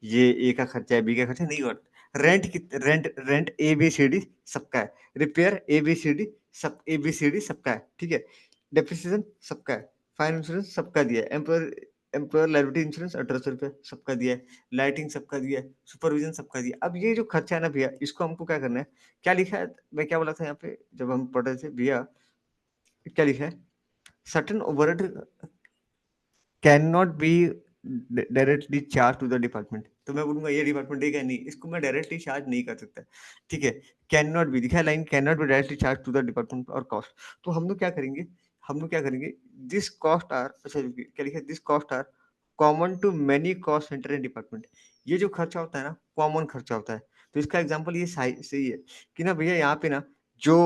ये ए का खर्चा है, बी का खर्चा नहीं होगा? रेंट की rent rent A B C D सबका है, repair A B C D सब ए बी सी डी सबका है, ठीक है। डेप्रिसिएशन सबका है, फायर इंश्योरेंस सबका दिया है, एम्प्लॉयर एम्प्लॉयर लाइबिलिटी इंश्योरेंस 1800 रुपये सबका दिया है, लाइटिंग सबका दिया है, सुपरविजन सबका दिया। अब ये जो खर्चा है ना भैया, इसको हमको क्या करना है? क्या लिखा है, मैं क्या बोला था यहाँ पे जब हम पढ़ रहे थे भैया, क्या लिखा है? Certain overhead can not be directly charge to the department. तो मैं बोलूंगा ये डिपार्टमेंट है क्या? नहीं, इसको मैं डायरेक्टली चार्ज नहीं कर सकता, ठीक है। कैन नॉट बी दिखा है line, can not be directly charge to the department और कॉस्ट। तो हम लोग क्या करेंगे, हम लोग क्या करेंगे, दिस कॉस्ट आर, अच्छा क्या लिखा है, this cost are common to many cost centre and department. ये जो खर्चा होता है ना, कॉमन खर्चा होता है। तो इसका एग्जाम्पल ये सही है कि ना भैया, यहाँ पे ना जो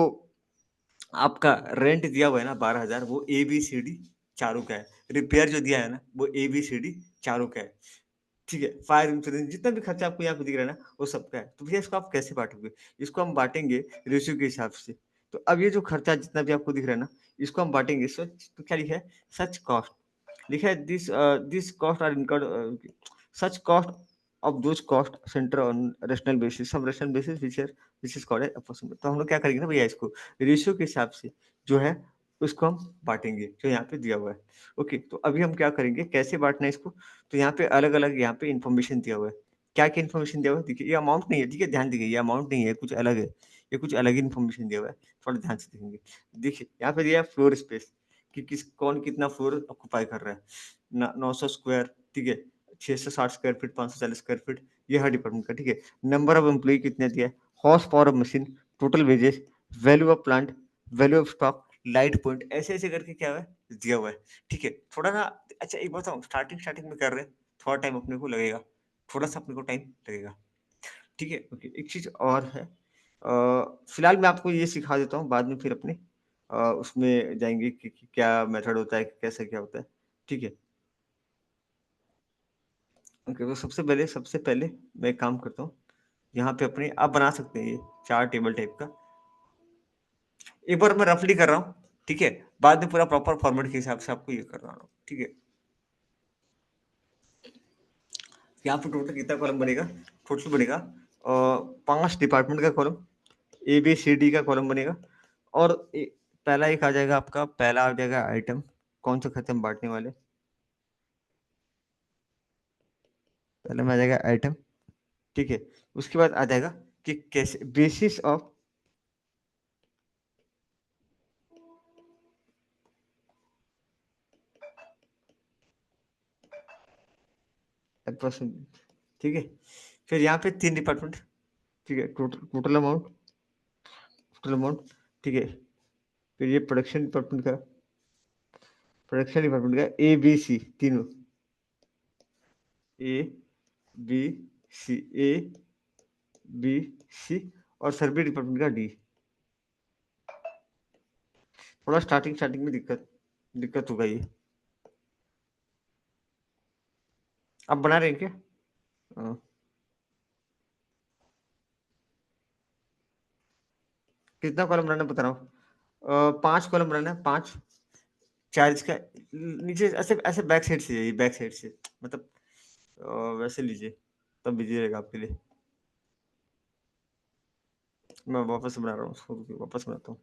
आपका रेंट दिया हुआ है ना 12,000, वो ए बी सी डी चारों का है। रिपेयर जो दिया है ना वो ए बी सी डी चारों का है, ठीक है। फायर इंश्योरेंस जितना भी खर्चा आपको यहाँ पे दिख रहा है ना वो सबका है। तो भैया इसको आप कैसे बांटोगे? इसको हम बांटेंगे रेशियो के हिसाब से। तो अब ये जो खर्चा जितना भी आपको दिख रहा है ना, इसको हम बांटेंगे सच, तो क्या लिखा है? सच कॉस्ट लिखा है, this cost are incurred, such cost of those cost centre on rational basis, सब rational basis which is called as. तो हम लोग क्या करेंगे ना भैया, इसको रेशियो के हिसाब से जो है उसको हम बांटेंगे जो यहाँ पे दिया हुआ है। ओके, तो अभी हम क्या करेंगे, कैसे बांटना है इसको? तो यहाँ पे अलग अलग यहाँ पे इन्फॉर्मेशन दिया हुआ है। क्या क्या इन्फॉर्मेशन दिया हुआ है देखिए, ये अमाउंट नहीं है, ठीक है। ध्यान दीजिए, ये अमाउंट नहीं है, कुछ अलग है, ये कुछ अलग इन्फॉर्मेशन दिया हुआ है। थोड़ा ध्यान से देखेंगे, देखिए यहाँ पे दिया है फ्लोर स्पेस, कि किस कौन कितना फ्लोर ऑक्यूपाई कर रहा है, 900 स्क्वायर, ठीक है। 660 स्क्वायर फीट, 540 स्क्वायर फीट, ये हर डिपार्टमेंट का, ठीक है। नंबर ऑफ एम्प्लॉय कितने दिया है, horse power of machine, total wages, value of plant, value of stock, light point, ऐसे ऐसे करके क्या हुआ है, दिया हुआ है, ठीक है। थोड़ा ना, अच्छा एक बताऊँ, स्टार्टिंग स्टार्टिंग में कर रहे हैं, थोड़ा टाइम अपने को लगेगा, थोड़ा सा अपने को टाइम लगेगा, ठीक है। ओके, एक चीज और है, फिलहाल मैं आपको ये सिखा देता हूँ, बाद में फिर अपने उसमें जाएंगे कि क्या मेथड होता है, कैसे क्या होता है, ठीक है। ओके, तो सबसे पहले मैं एक काम करता हूँ, यहाँ पे अपने आप बना सकते हैं ये चार टेबल टाइप का। एक बार मैं रफली कर रहा हूँ, ठीक है, बाद में पूरा प्रॉपर फॉर्मेट के हिसाब से आपको ये कर रहा हूँ, ठीक है। यहाँ पे टोटल कितना कॉलम बनेगा? टोटल बनेगा 5 डिपार्टमेंट का column, A B C D का कॉलम बनेगा, और पहला एक आ जाएगा आपका, पहला आ जाएगा आइटम, कौन सा खत्म बांटने वाले, पहले में आ जाएगा आइटम, ठीक है। उसके बाद आ जाएगा कि कैसे बेसिस ऑफ अप्रोक्सीमेट, ठीक है। फिर यहाँ पे 3 डिपार्टमेंट, ठीक है। टोटल अमाउंट, ठीक है। फिर ये प्रोडक्शन डिपार्टमेंट का ए बी सी तीनों, ए बी सी, ए बी सी, और सर्विस डिपार्टमेंट का डी। थोड़ा स्टार्टिंग में दिक्कत होगा ये। आप बना रहे हैं क्या? हाँ। कितना कॉलम बनाना बता रहा हूँ, 5 कॉलम बनाना है, 5 चार्ज का। नीचे ऐसे ऐसे बैक साइड से जाइए, बैक साइड से, मतलब वैसे लीजिए, तब इजी रहेगा आपके लिए। मैं वापस बना रहा हूँ उसको, रुकिए, वापस बनाता हूँ।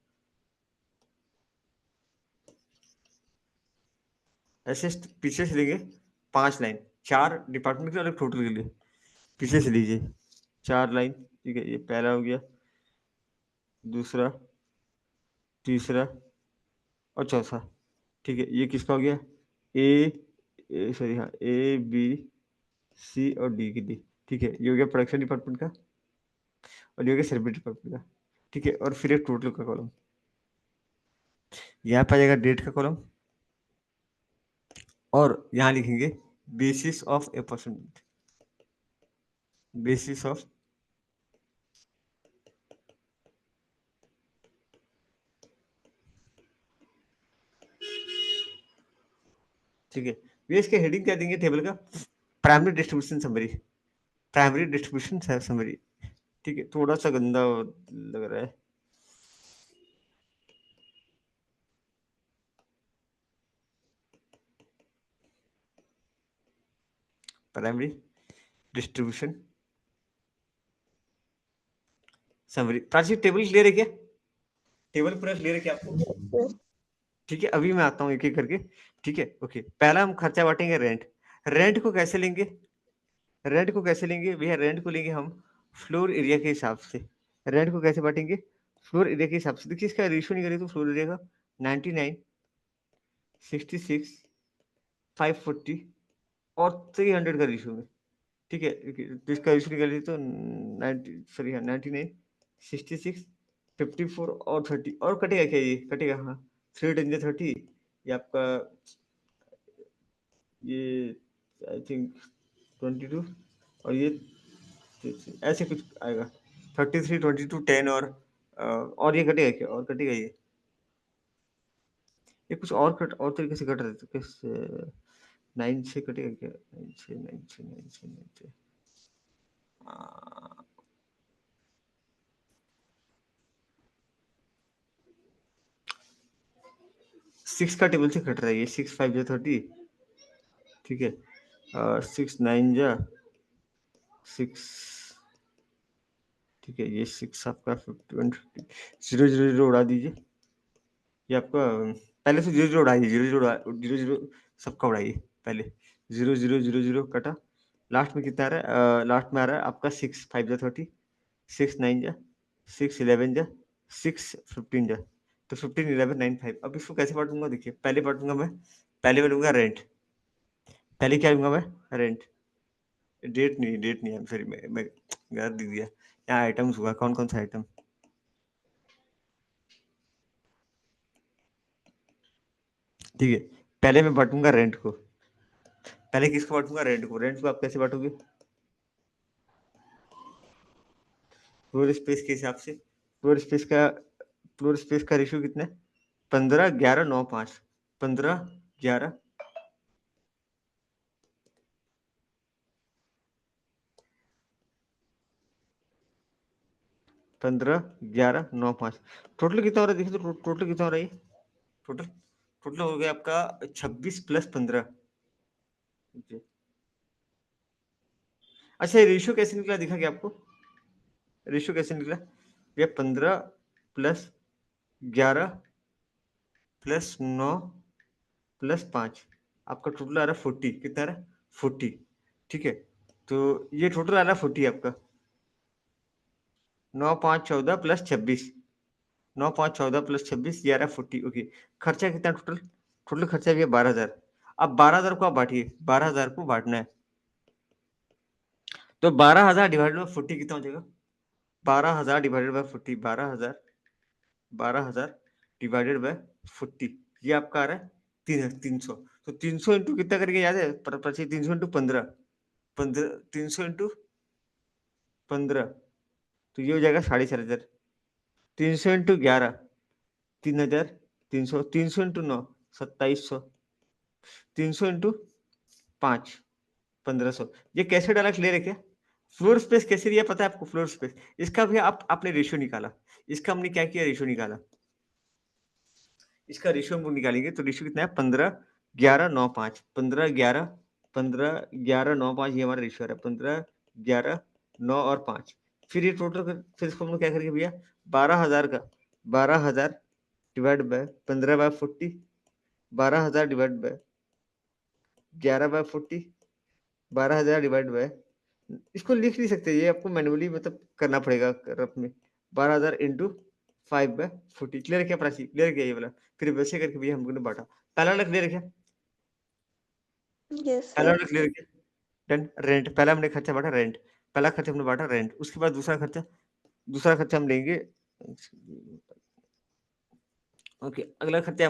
ऐसे पीछे से लेंगे 5 लाइन, 4 डिपार्टमेंट के और एक टोटल के लिए। पीछे से लीजिए 4 लाइन, ठीक है। ये पहला हो गया, दूसरा, तीसरा और चौथा, ठीक है। ये किसका हो गया? सॉरी, हाँ, ए बी सी और डी के लिए, ठीक है। ये हो गया प्रोडक्शन डिपार्टमेंट का, और ये हो गया सर्विस डिपार्टमेंट का, ठीक है। और फिर एक टोटल का कॉलम, यहाँ पे आ जाएगा डेट का कॉलम, और यहाँ लिखेंगे basis of A percent, basis of, ठीक है। ये इसके हेडिंग क्या देंगे टेबल का? Primary distribution summary, primary distribution summary, ठीक है। थोड़ा सा गंदा लग रहा है। Primary distribution summary. Prachi table clear है क्या? टेबल पूरा क्लियर है क्या आपको? ठीक है, अभी मैं आता हूँ एक एक करके, ठीक है। ओके, पहला हम खर्चा बांटेंगे रेंट। रेंट को कैसे लेंगे? रेंट को कैसे लेंगे भैया? रेंट को लेंगे हम फ्लोर एरिया के हिसाब से। रेंट को कैसे बांटेंगे? फ्लोर एरिया के हिसाब से। देखिए इसका रेशियो नहीं करें तो फ्लोर एरिया का 99, 66, 540 और 300 का रेशियो में, ठीक है। तो इसका रेशियो निकालिए तो 90, सॉरी, हाँ, 99, 66, 54 और 30, और कटेगा क्या? ये कटेगा, हाँ। 3 10 30, ये आपका, ये आई थिंक 22, और ये ऐसे कुछ आएगा, 33, 22, 10, और ये कटेगा क्या? और कटेगा ये कुछ और और तरीके से कट रहे थे, किस 9 से कटेगा क्या? 9 से, 9 से, 9 से, 9 से, 6 का टेबल से कट रहा है ये। 6 5 जा 30, ठीक है। 6 9 जा 6, ठीक है। ये 6 आपका 51, 0 0 0 उड़ा दीजिए। ये आपका पहले से 0 0 उड़ाइए, 0 0 0 सबका उड़ाइए पहले। 0 0 0 0 कटा, लास्ट में कितना आ रहा है? लास्ट में आ रहा है आपका 6 5 जा 30, 6 9 जा 6 11 जा 6 15 जा, तो 15 11 9 5। अब इसको कैसे बांटूंगा? देखिए, पहले बांटूंगा मैं, पहले मैं लूंगा रेंट। पहले क्या लूंगा मैं? रेंट। डेट नहीं है, सॉरी, मैं गलत दे दिया। यहाँ आइटम्स हुआ, कौन कौन सा आइटम, ठीक है। पहले मैं बांटूंगा रेंट को। पहले किसको बांटूंगा? रेंट को। रेंट को आप कैसे बांटोगे? फ्लोर स्पेस के हिसाब से। फ्लोर स्पेस का रेशियो कितना है? 15 11 9 5, 15 11, 15 11 9 5। टोटल कितना हो रहा है? देखिए तो टोटल कितना हो रहा है ये? टोटल टोटल हो गया आपका 26 + 15। अच्छा, ये रेशियो कैसे निकला दिखा क्या आपको? रेशियो कैसे निकला? ये 15 + 11 + 9 + 5, आपका टोटल आ रहा है 40। कितना आ रहा है? 40, ठीक है। तो ये टोटल आ रहा 40 आपका, 9 5 14 प्लस 26, 9 5 14 प्लस 26 ये आ रहा 40। ओके, खर्चा कितना टोटल? टोटल खर्चा भी है 12,000। अब 12,000 को आप बांटिए, 12,000 को बांटना है, तो 12,000 डिवाइडेड बाय 40 कितना हो जाएगा? 12,000 डिवाइडेड बाय 40, 12,000 डिवाइडेड बाय 40, ये आपका आ रहा है 300। तो 300 इंटू कितना करके याद है? 300 इंटू 15, 300 इंटू 15, तो ये हो जाएगा 4,500। 300 इंटू 11, 3,300, 300 इंटू 9, 2,700, 300 इंटू 5, 1,500। ये कैसे डाला, क्लियर है क्या? फ्लोर स्पेस कैसे दिया पता है आपको? फ्लोर स्पेस, इसका भी आप आपने रेशियो निकाला, इसका हमने क्या किया, रेशियो निकाला, इसका रेशियो हम लोग निकालेंगे, तो रेशियो कितना है? 15 11 9 5, 15 11, 15 11 9 5, ये हमारा रेशियो है, 15 11 9 और 5। फिर ये टोटल फिर इसको हम लोग क्या करेंगे भैया, 12,000 का 12,000 divide by 15 by 40, 12,000 divide by 11 by 40, 12,000 divide by, इसको लिख नहीं सकते, ये आपको मैनुअली मतलब करना पड़ेगा रफ में, 12,000 इंटू 5 बाय 40। क्लियर है क्या प्राची? क्लियर किया ये वाला? फिर वैसे करके भी हमको ने बांटा। पहला वाला क्लियर है क्या? यस पहला सर। वाला क्लियर किया? डन। रेंट, पहला हमने खर्चा बांटा रेंट, पहला खर्चा हमने बांटा रेंट। उसके बाद दूसरा खर्चा हम लेंगे। ओके, अगला खर्चा है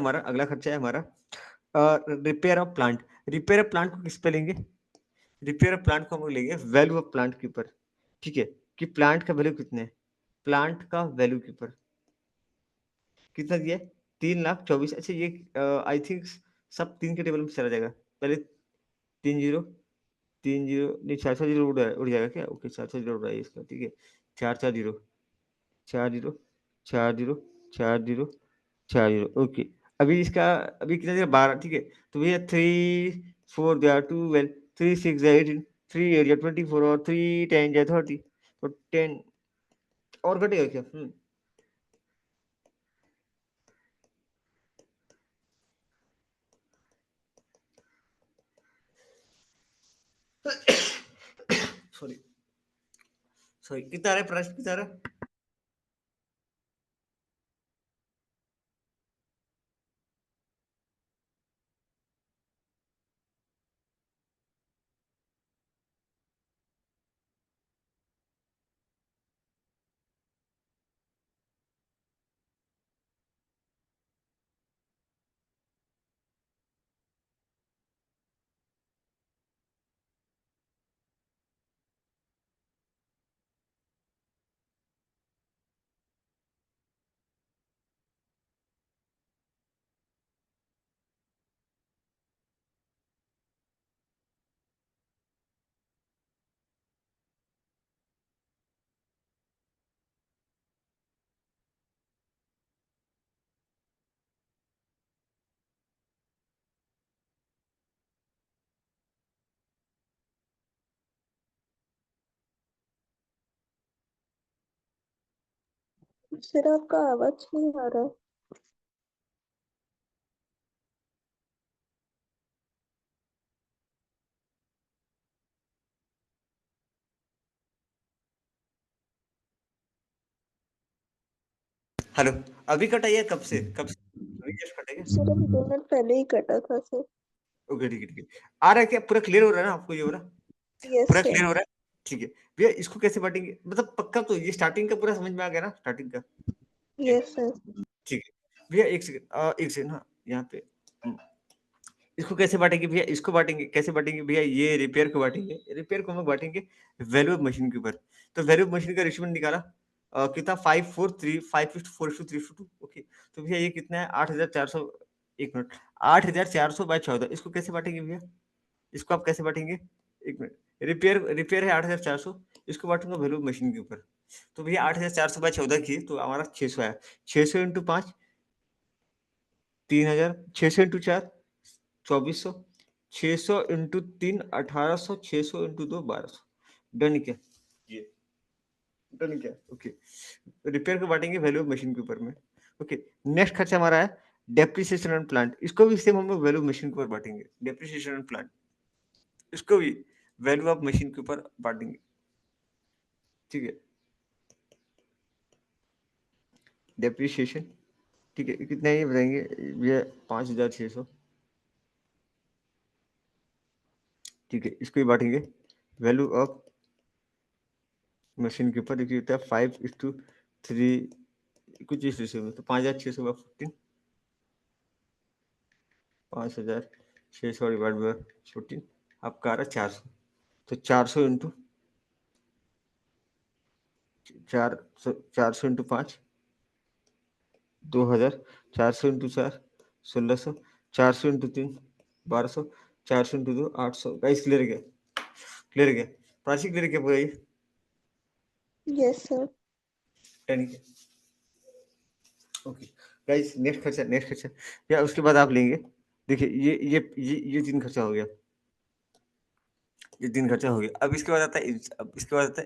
हमारा repair of plant. Repair of plant को किस पे लेंगे? रिपेयर ऑफ प्लांट को हम लोग लेंगे वैल्यू ऑफ प्लांट के ऊपर, ठीक है, कि प्लांट का वैल्यू कितने है, प्लांट का वैल्यू के ऊपर कितना दिया है? 3,24,000। अच्छा ये आई थिंक सब 3 के टेबल में चला जाएगा। पहले 3 जीरो, 3 जीरो नहीं, 4 जीरो उड़ जाएगा क्या? ओके, 4 जीरो उड़ रहा है इसका, ठीक है, 4 4 zero, 4 zero, 4 zero, 4 zero, 4 zero. Okay, अभी इसका अभी कितना दिया? 12, ठीक है। तो भैया 3 4 दिया 12, 3 6 दिया 18, 3 8 दिया 24 और 3 10 दिया 30, तो 10 और घटेगा क्या? सॉरी सॉरी, कितना आ रहा है प्राइस, कितना आ रहा है? सर आपका आवाज नहीं आ रहा है। हेलो, अभी कटा या कब से? अभी जस्ट कटा क्या? सर अभी 2 मिनट पहले ही कटा था सर। ओके, ठीक है, ठीक है। आ रहा है क्या? पूरा क्लियर हो रहा है ना आपको ये वाला? यस पूरा सर। क्लियर हो रहा है? ठीक है। भैया इसको कैसे बाँटेंगे? मतलब पक्का तो ये स्टार्टिंग का पूरा समझ में आ गया ना? स्टार्टिंग का? ये यस सर। ठीक है। भैया 1 सेकंड हाँ, यहाँ पे इसको कैसे बाँटेंगे भैया? इसको बाँटेंगे, कैसे बाँटेंगे भैया? ये रिपेयर को बाँटेंगे, रिपेयर को हम लोग बाँटेंगे वैल्यू ऑफ मशीन के ऊपर। तो वैल्यू ऑफ मशीन का रेशियो मैंने निकाला कितना 5:4 ओके। तो भैया ये कितना है 8,400, 1 मिनट, 8,400 बाय 14, इसको कैसे बाँटेंगे भैया? इसको आप कैसे बाँटेंगे? 1 मिनट, रिपेयर है 8,400, इसको बाँटूँगा वैल्यू ऑफ मशीन के ऊपर। तो भैया 8,400 बाय 14 किए तो हमारा 600 आया। 600 into 5 3,000, 600 into 4 2,400, 600 into 3 1,800, 600 into 2 1,200। Done क्या? ये डन क्या? ओके, रिपेयर को बांटेंगे वैल्यू ऑफ मशीन के ऊपर में। ओके, नेक्स्ट खर्चा हमारा है डेप्रिसिएशन ऑन प्लांट। इसको भी सेम हम लोग वैल्यू मशीन के ऊपर बांटेंगे, डेप्रिसिएशन ऑन प्लांट, इसको भी वैल्यू ऑफ मशीन के ऊपर बांटेंगे, ठीक है। डेप्रिसिएशन, ठीक है, कितना ये बताएंगे, ये 5,600, ठीक है, इसको ही बांटेंगे। वैल्यू ऑफ मशीन के ऊपर देखिए होता है 5:3, कुछ इस रेशियो में, तो 5,600/14, 5,600/14 आपका आ रहा है 400। तो 400 into 5, 2,000, 400 into 4, 1,600, 400 into 3, 1,200, 400 into 2, 800। Guys clear है क्या? क्लियर है क्या? प्राची क्लियर है क्या पूरा ये? Yes sir. यानी कि ओके गाइस, नेक्स्ट खर्चा या उसके बाद आप लेंगे। देखिए ये 3 खर्चा हो गया, ये 3 खर्चा हो गया। अब इसके बाद आता है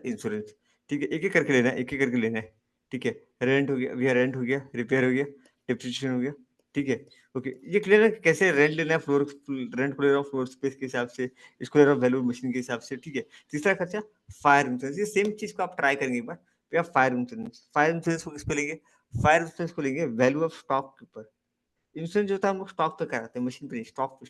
इंश्योरेंस, ठीक है। एक-एक करके लेना है, एक-एक करके लेना है, ठीक है। रेंट हो गया भैया, रेंट हो गया, रिपेयर हो गया, डेप्रिसिएशन हो गया, ठीक है। ओके, ये क्लियर है कि कैसे रेंट लेना है, रेंट को ले रहा हूँ फ्लोर स्पेस के हिसाब से, इसको ले रहा हूँ वैल्यू मशीन के हिसाब से, ठीक है। तीसरा खर्चा फायर इंश्योरेंस, ये सेम चीज़ को आप ट्राई करेंगे एक बार। भैया फायर इंश्योरेंस को किस पे लेंगे? फायर इंश्योरेंस को लेंगे वैल्यू ऑफ स्टॉक के ऊपर। इंश्योरेंस जो होता है हम लोग स्टॉक पे कराते हैं, मशीन पे नहीं, स्टॉक पे।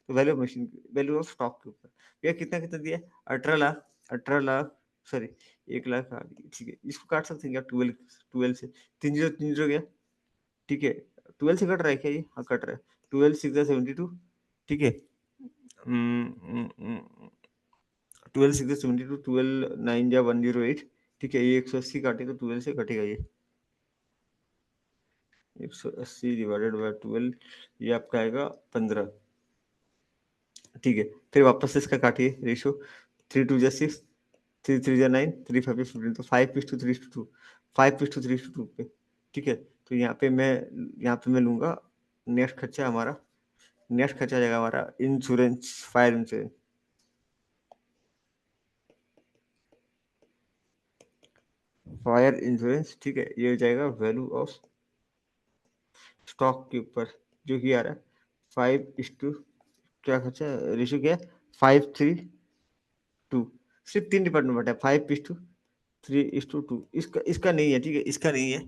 तो value of machine, value of stock के ऊपर भैया कितना दिया है? 18 लाख, 18 लाख, सॉरी 1 लाख आ गई, ठीक है। इसको काट सकते हैं क्या? 12 से 3030 गया, ठीक है। 12 से कट रहा है क्या ये? हाँ कट रहा है। 12 6 72, ठीक है। 12 6 72, 12 9 108, ठीक है। ये 180 काटे तो 12 से कटेगा ये 180 डिवाइडेड बाय 12, ये आपका आएगा 15, ठीक है। फिर वापस से इसका काटिए रेशियो, 3 2 6, 3 3 9, 3 5 15, तो 5:3:2, 5:3:2 पे, ठीक है। तो यहाँ पे मैं लूंगा नेक्स्ट खर्चा जाएगा हमारा इंश्योरेंस, फायर इंश्योरेंस, ठीक है। ये हो जाएगा वैल्यू ऑफ स्टॉक के ऊपर, जो कि आ रहा है 5:, क्या खर्चा रेशियो क्या है? 5:3:2, सिर्फ 3 डिपार्टमेंट बटा है, 5:3:2, इसका नहीं है, ठीक है, इसका नहीं है,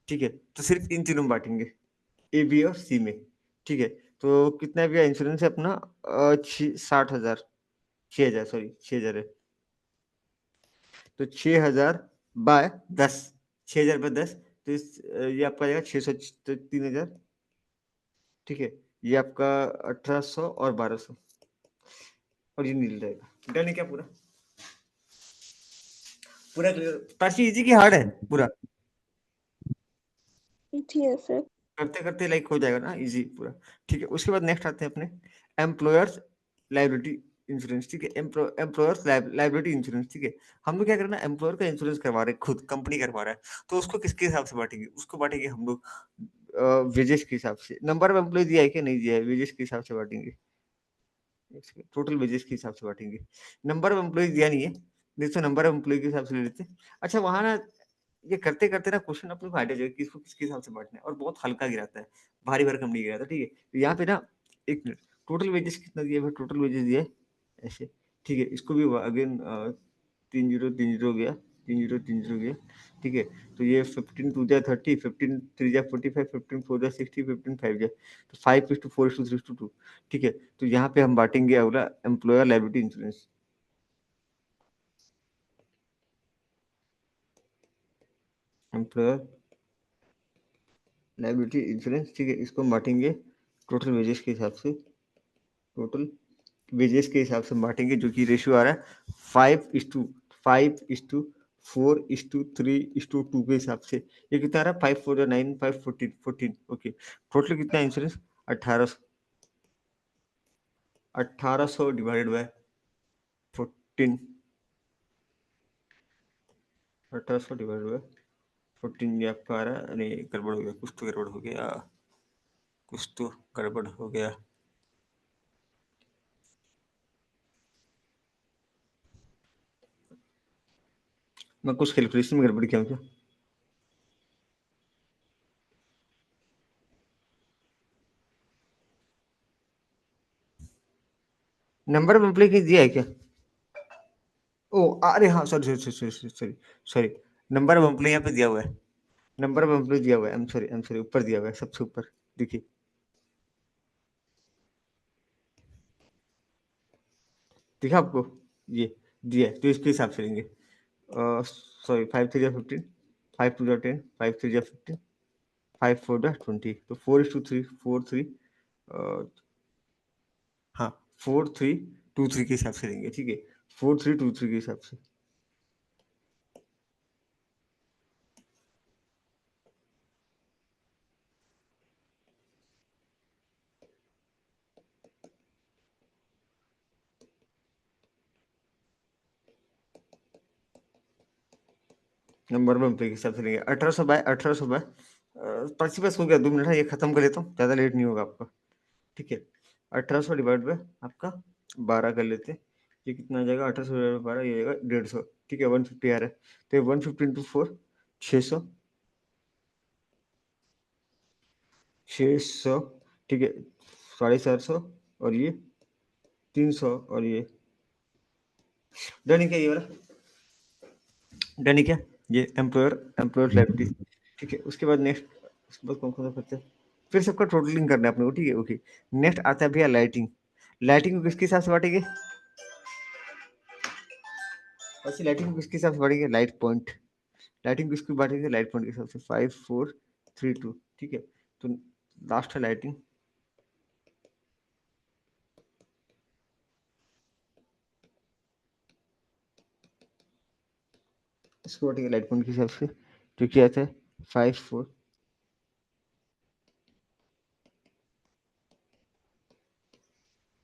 ठीक है। तो सिर्फ इन तीनों में बांटेंगे, ए बी और सी में, ठीक है। तो कितना भी इंश्योरेंस है अपना 60,000, 6,000, सॉरी 6,000 है। तो 6,000/10, 6,000/10, तो ये आपका आएगा 600, तो 3,000, ठीक है। ये आपका 1,800 और 1,200, और ये मिल जाएगा। डन है क्या पूरा? पूरा क्लियर? काफी इजी की हार्ड है पूरा? Yes sir. करते करते लाइक हो जाएगा ना इजी पूरा, ठीक है। उसके बाद नेक्स्ट आते हैं अपने एम्प्लॉयर्स लाइबिलिटी इंश्योरेंस, ठीक है। एम्प्लॉयर्स लाइबिलिटी इंश्योरेंस, ठीक है। हम लोग क्या करना है, एम्प्लॉयर का इंश्योरेंस करवा रहे हैं, खुद कंपनी करवा रहा है, तो उसको किसके हिसाब से बांटेंगे? उसको बांटेंगे हम लोग वेजेस के हिसाब से। नंबर ऑफ एम्प्लॉय दिया है कि नहीं दिया है? वेजेस के हिसाब से बांटेंगे, टोटल वेजेस के हिसाब से बांटेंगे। नंबर ऑफ एम्प्लॉय दिया नहीं है, नहीं तो नंबर ऑफ एम्प्लॉय के हिसाब से ले लेते हैं। अच्छा वहां ना ये करते करते ना क्वेश्चन अपने को आइडिया जाएगा कि इसको किसके हिसाब से बांटना है, और बहुत हल्का गिराता है, भारी भरकम नहीं गिराता, ठीक है। तो यहाँ पे ना एक मिनट, टोटल वेजेस कितना दिया है? टोटल वेजेस दिया है ऐसे, ठीक है। इसको भी अगेन 3 0 3 0 गया, 3 0 3 0 गया, ठीक है। तो ये 15 2 30, 15 3 45, 15 4 60, 15 5, तो 5:4:3:2, ठीक है। तो यहाँ पे हम बांटेंगे अगला employer liability insurance, employer liability insurance, ठीक है। इसको हम बांटेंगे टोटल वेजेस के हिसाब से, टोटल वेजेस के हिसाब से हम बांटेंगे, जो कि रेशियो आ रहा है 5:4:3:2 के हिसाब से। ये कितना आ रहा है? 5 4 9, 5 14, ओके। टोटल कितना insurance? 1800, 1800 divided by 14, 1800 divided by 14, ये आपका आ रहा है, नहीं गड़बड़ हो गया, कुछ तो गड़बड़ हो गया, कुछ तो गड़बड़ हो गया। मैं कुछ कैलकुलेशन में गड़बड़ किया हूँ क्या? नंबर ऑफ एम्प्लॉय दिया है क्या? अरे हाँ, सॉरी, नंबर ऑफ एम्प्लॉय यहाँ पे दिया हुआ है, नंबर ऑफ एम्प्लॉय दिया हुआ है, आई एम सॉरी, ऊपर दिया हुआ है, सबसे ऊपर देखिए, दिखा आपको, ये दिया है, तो इसके हिसाब से लेंगे। सॉरी, 5 3 15, 5 2 10, 5 3 15, 5 4 20, तो 4:3, 4 3, हाँ 4 3 2 3 के हिसाब से लेंगे, ठीक है, 4 3 2 3 के हिसाब से। नंबर वन पे के हिसाब से लेंगे, 1800 बाय पर्ची बस हो गया, 2 मिनट है, ये खत्म कर लेता हूँ, ज़्यादा लेट नहीं होगा आपका, ठीक है। 1800 डिवाइड बाय आपका 12 कर लेते हैं, ये कितना आ जाएगा, 1800 डिवाइड बाय 12, ये आएगा 150, ठीक है, 150 आ रहा है, तो 150 इंटू 4, 600, 600, ठीक है, 450, और ये 300, और ये डन है क्या, ये वाला डन है क्या, ये एम्प्लॉयर लाइबिलिटी, ठीक है। उसके बाद नेक्स्ट, उसके बाद कौन कौन सा खर्चा, फिर सबका टोटलिंग करना है अपने को, ठीक है, ओके। नेक्स्ट आता है भैया लाइटिंग, लाइटिंग को किसके हिसाब से बांटेंगे, ऐसे लाइटिंग को किसके हिसाब से बांटेंगे, लाइट पॉइंट, लाइटिंग को किसको बांटेंगे, लाइट पॉइंट के हिसाब से, 5 4 3 2, ठीक है। तो लास्ट है लाइटिंग, इसको बांटेंगे लाइट पॉइंट के हिसाब से, जो कि आता है 5 4,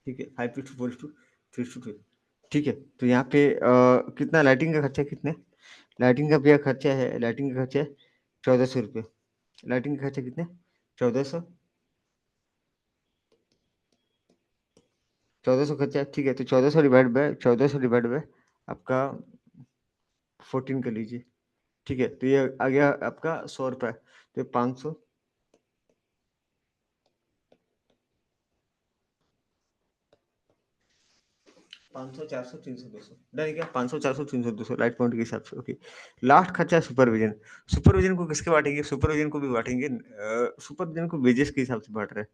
ठीक है, 5:4:3:2, ठीक है। तो यहाँ पे कितना लाइटिंग का खर्चा, कितने लाइटिंग का भैया खर्चा है, लाइटिंग का खर्चा है 1400 रुपये, लाइटिंग का खर्चा कितने, 1400, 1400 खर्चा है, ठीक है। तो 1400 डिवाइड बाय आपका 14 कर लीजिए, ठीक है। तो ये आ गया आपका 100 रुपये, तो 500, 500 400 300 200 डन क्या, 500 400 300 200 लाइट पॉइंट के हिसाब से, ओके। लास्ट खर्चा है सुपरविजन, सुपरविजन को किसके बांटेंगे, सुपरविजन को भी बांटेंगे, सुपरविजन को वेजेस के हिसाब से बांट रहे हैं,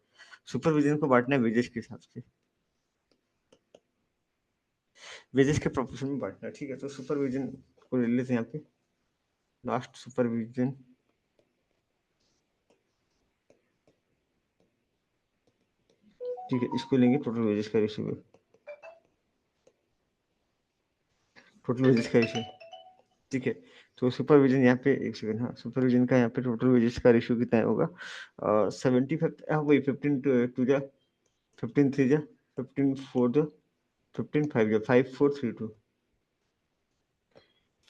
सुपरविजन को बांटना है वेजेस के हिसाब से, वेजेस के प्रोपोर्शन में बांटना है, ठीक है। तो सुपरविजन को ले लेते हैं यहाँ पे, लास्ट सुपरविजन, ठीक है, इसको लेंगे टोटल वेजेस का रेशियो, टोटल वेजेस का रेशियो, ठीक है। तो सुपरविजन यहाँ पे, एक सेकंड, हाँ, सुपरविजन का यहाँ पे टोटल वेजेस का रेशियो कितना होगा, 75, हाँ वही 15 टू जा 15 3 जा 15 4 जा 15 5 जा 5 4 3 2,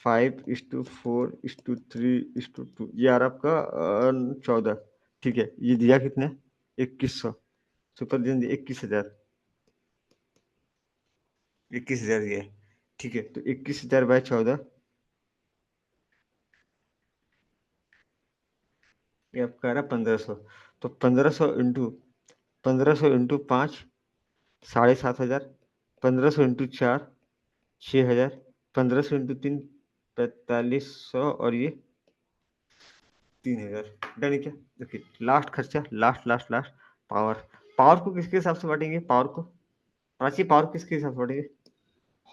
5:4:3:2, ये आ रहा आपका 14, ठीक है। ये दिया कितने, 2100, सुपरविजन दिया 21,000, 21,000 दिया है, ठीक है। तो 21,000 बाय 14, ये आपका आ रहा 1500, तो 1500 इंटू 5, 7,500, 1500 इंटू 4, 6,000, 1500 इंटू 3, 4500, और ये 3,000, डन है क्या। देखिए लास्ट खर्चा, लास्ट पावर, पावर को किसके हिसाब से बांटेंगे, पावर को, प्राची पावर किसके हिसाब से बांटेंगे,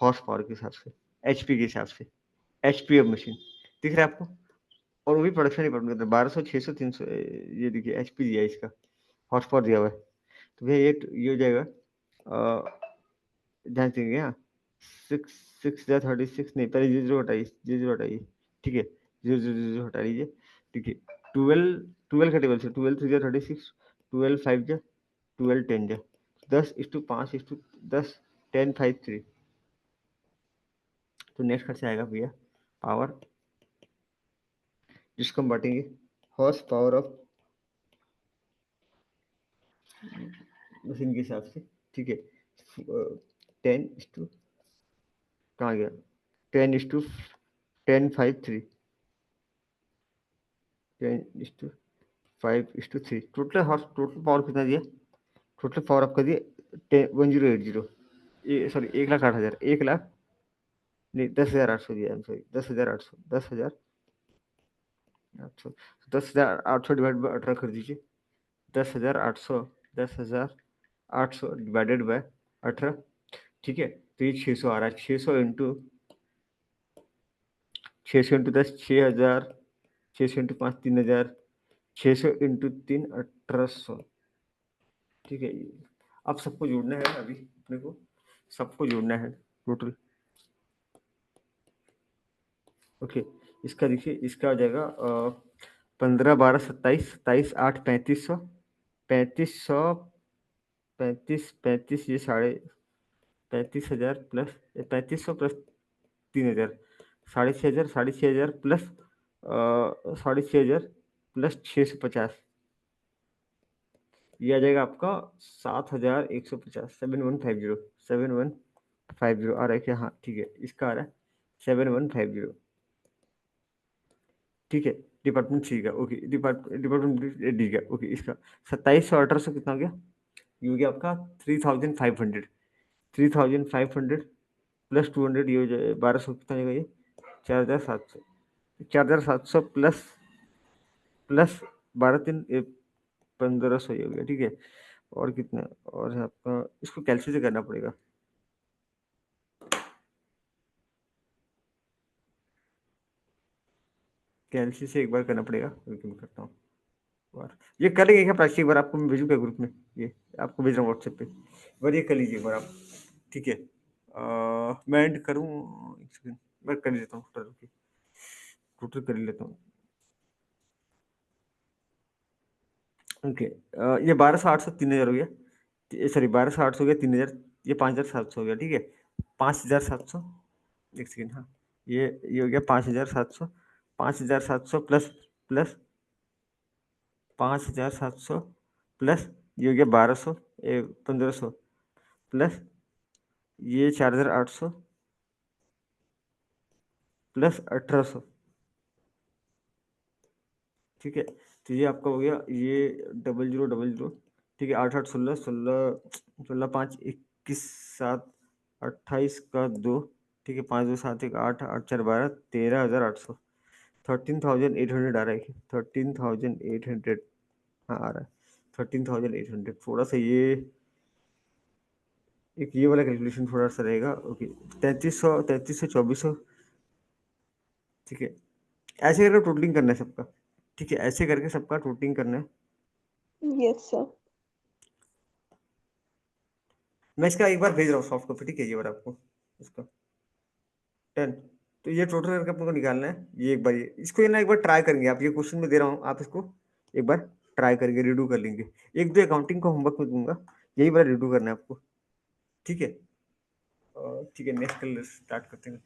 हॉर्स पावर के हिसाब से, एचपी के हिसाब से, एचपी ऑफ मशीन, दिख रहा है आपको, और वो भी प्रोडक्शन डिपार्टमेंट का 1200 600 300, ये देखिए एचपी दिया है इसका, हॉर्स पावर दिया हुआ है, तो भैया ये हो जाएगा, ध्यान से देखिए, हाँ, 6 6 36 नहीं, पहले 0 0 हटाइए, ठीक है, 0 0 0 हटा लीजिए, ठीक है। 12 का टेबल से, 12 3 36, 12 5 जा 12 10 जा 10:5:10 10 5 3, तो नेक्स्ट खर्चा आएगा भैया पावर, जिसको हम बांटेंगे हॉर्स पावर ऑफ मशीन के हिसाब से, ठीक है। 10 कहाँ गया, 10:10 5 3, 10:5:3, टोटल हॉर्स, टोटल पावर कितना दिया, टोटल पावर आपका दिया 10 1080, ये सॉरी 1,08,000, 1 लाख नहीं 10,800 दिया, सॉरी 10,800, 10,800, 10,800 डिवाइड बाय 18 कर दीजिए। 10,800, 10,800 डिवाइडेड बाय 18, ठीक है। तो ये 600 आ रहा है। 600 इंटू 10, 6,000, 600 इंटू 5, 3,000, 600 इंटू 3, 1,800, ठीक है। अब सबको जोड़ना है, अभी अपने को सबको जोड़ना है टोटल। ओके, इसका देखिए, इसका हो जाएगा 15, 12, 27, 27, 8, 3500, 3500, 35, ये 35,000 प्लस 3500 प्लस 3,000, 6,500, 6,500 प्लस 6,500 प्लस 650, ये आ जाएगा आपका 7,150, 7,150, 7,150 आ रहा है क्या? हाँ ठीक है, इसका आ रहा है 7,150, ठीक है। डिपार्टमेंट सी का, ओके, डिपार्टमेंट डी का, ओके। इसका 2700, 1,800 कितना हो गया? ये हो गया आपका 3,500, 3,500 प्लस 200, ये हो जाए 1,200, कितना हो जाएगा ये? 4,700, 4,700 प्लस प्लस 12, 3, 1,500, ये हो गया, ठीक है। और कितना, और है आपका, इसको कैलकुलेट करना पड़ेगा। कैलसी से एक बार करना पड़ेगा, रुकिए मैं करता हूँ बार। ये कर लेंगे क्या प्राची? एक बार आपको मैं भेजूंगा ग्रुप में, ये आपको भेज रहा हूँ व्हाट्सएप पे, एक बार ये कर लीजिए एक बार आप, ठीक है। मैं एंड करूँ, एक सेकंड, मैं कर लेता हूँ टोटल, रुकिए, टोटल कर ही लेता हूँ। ओके, ये 1,200, 800, 3,000 हो गया, सॉरी 1,200, 800 हो गया, 3,000, ये 5,700 हो गया, ठीक है। 5,700, एक सेकंड, हाँ, ये हो गया 5,700, 5,700 प्लस प्लस 5,700 प्लस, ये हो गया 1,200, 1,500 प्लस, ये 4,800 प्लस 1,800, ठीक है। तो ये आपका हो गया, ये 0000, ठीक है। 8, 8, 16, 16, 16, 5, 21, 7, 28 का 2, ठीक है। 5, 2, 7, 1, 8, 8, 4, 12, 13,800, 13,800 आ रहा है, 13,800, हाँ आ रहा है 13,800। थोड़ा सा ये, एक ये वाला कैलकुलेशन थोड़ा सा रहेगा, ओके। 3,300, 3,300, 2,400, ठीक है। ऐसे करके टोटलिंग करना है सबका, ठीक है, ऐसे करके सबका टोटलिंग करना है। Yes, sir. मैं इसका एक बार भेज रहा हूँ सॉफ्ट कॉपी, ठीक है, ये बार आपको इसका 10। तो ये टोटल करके आपको निकालना है, ये एक बार, ये इसको ये ना एक बार ट्राई करेंगे आप, ये क्वेश्चन में दे रहा हूँ, आप इसको एक बार ट्राई करेंगे, रिडू कर लेंगे। एक दो अकाउंटिंग को होमवर्क में दूंगा, यही बार रिडू करना है आपको, ठीक है। ठीक है, नेक्स्ट कल स्टार्ट करते हैं।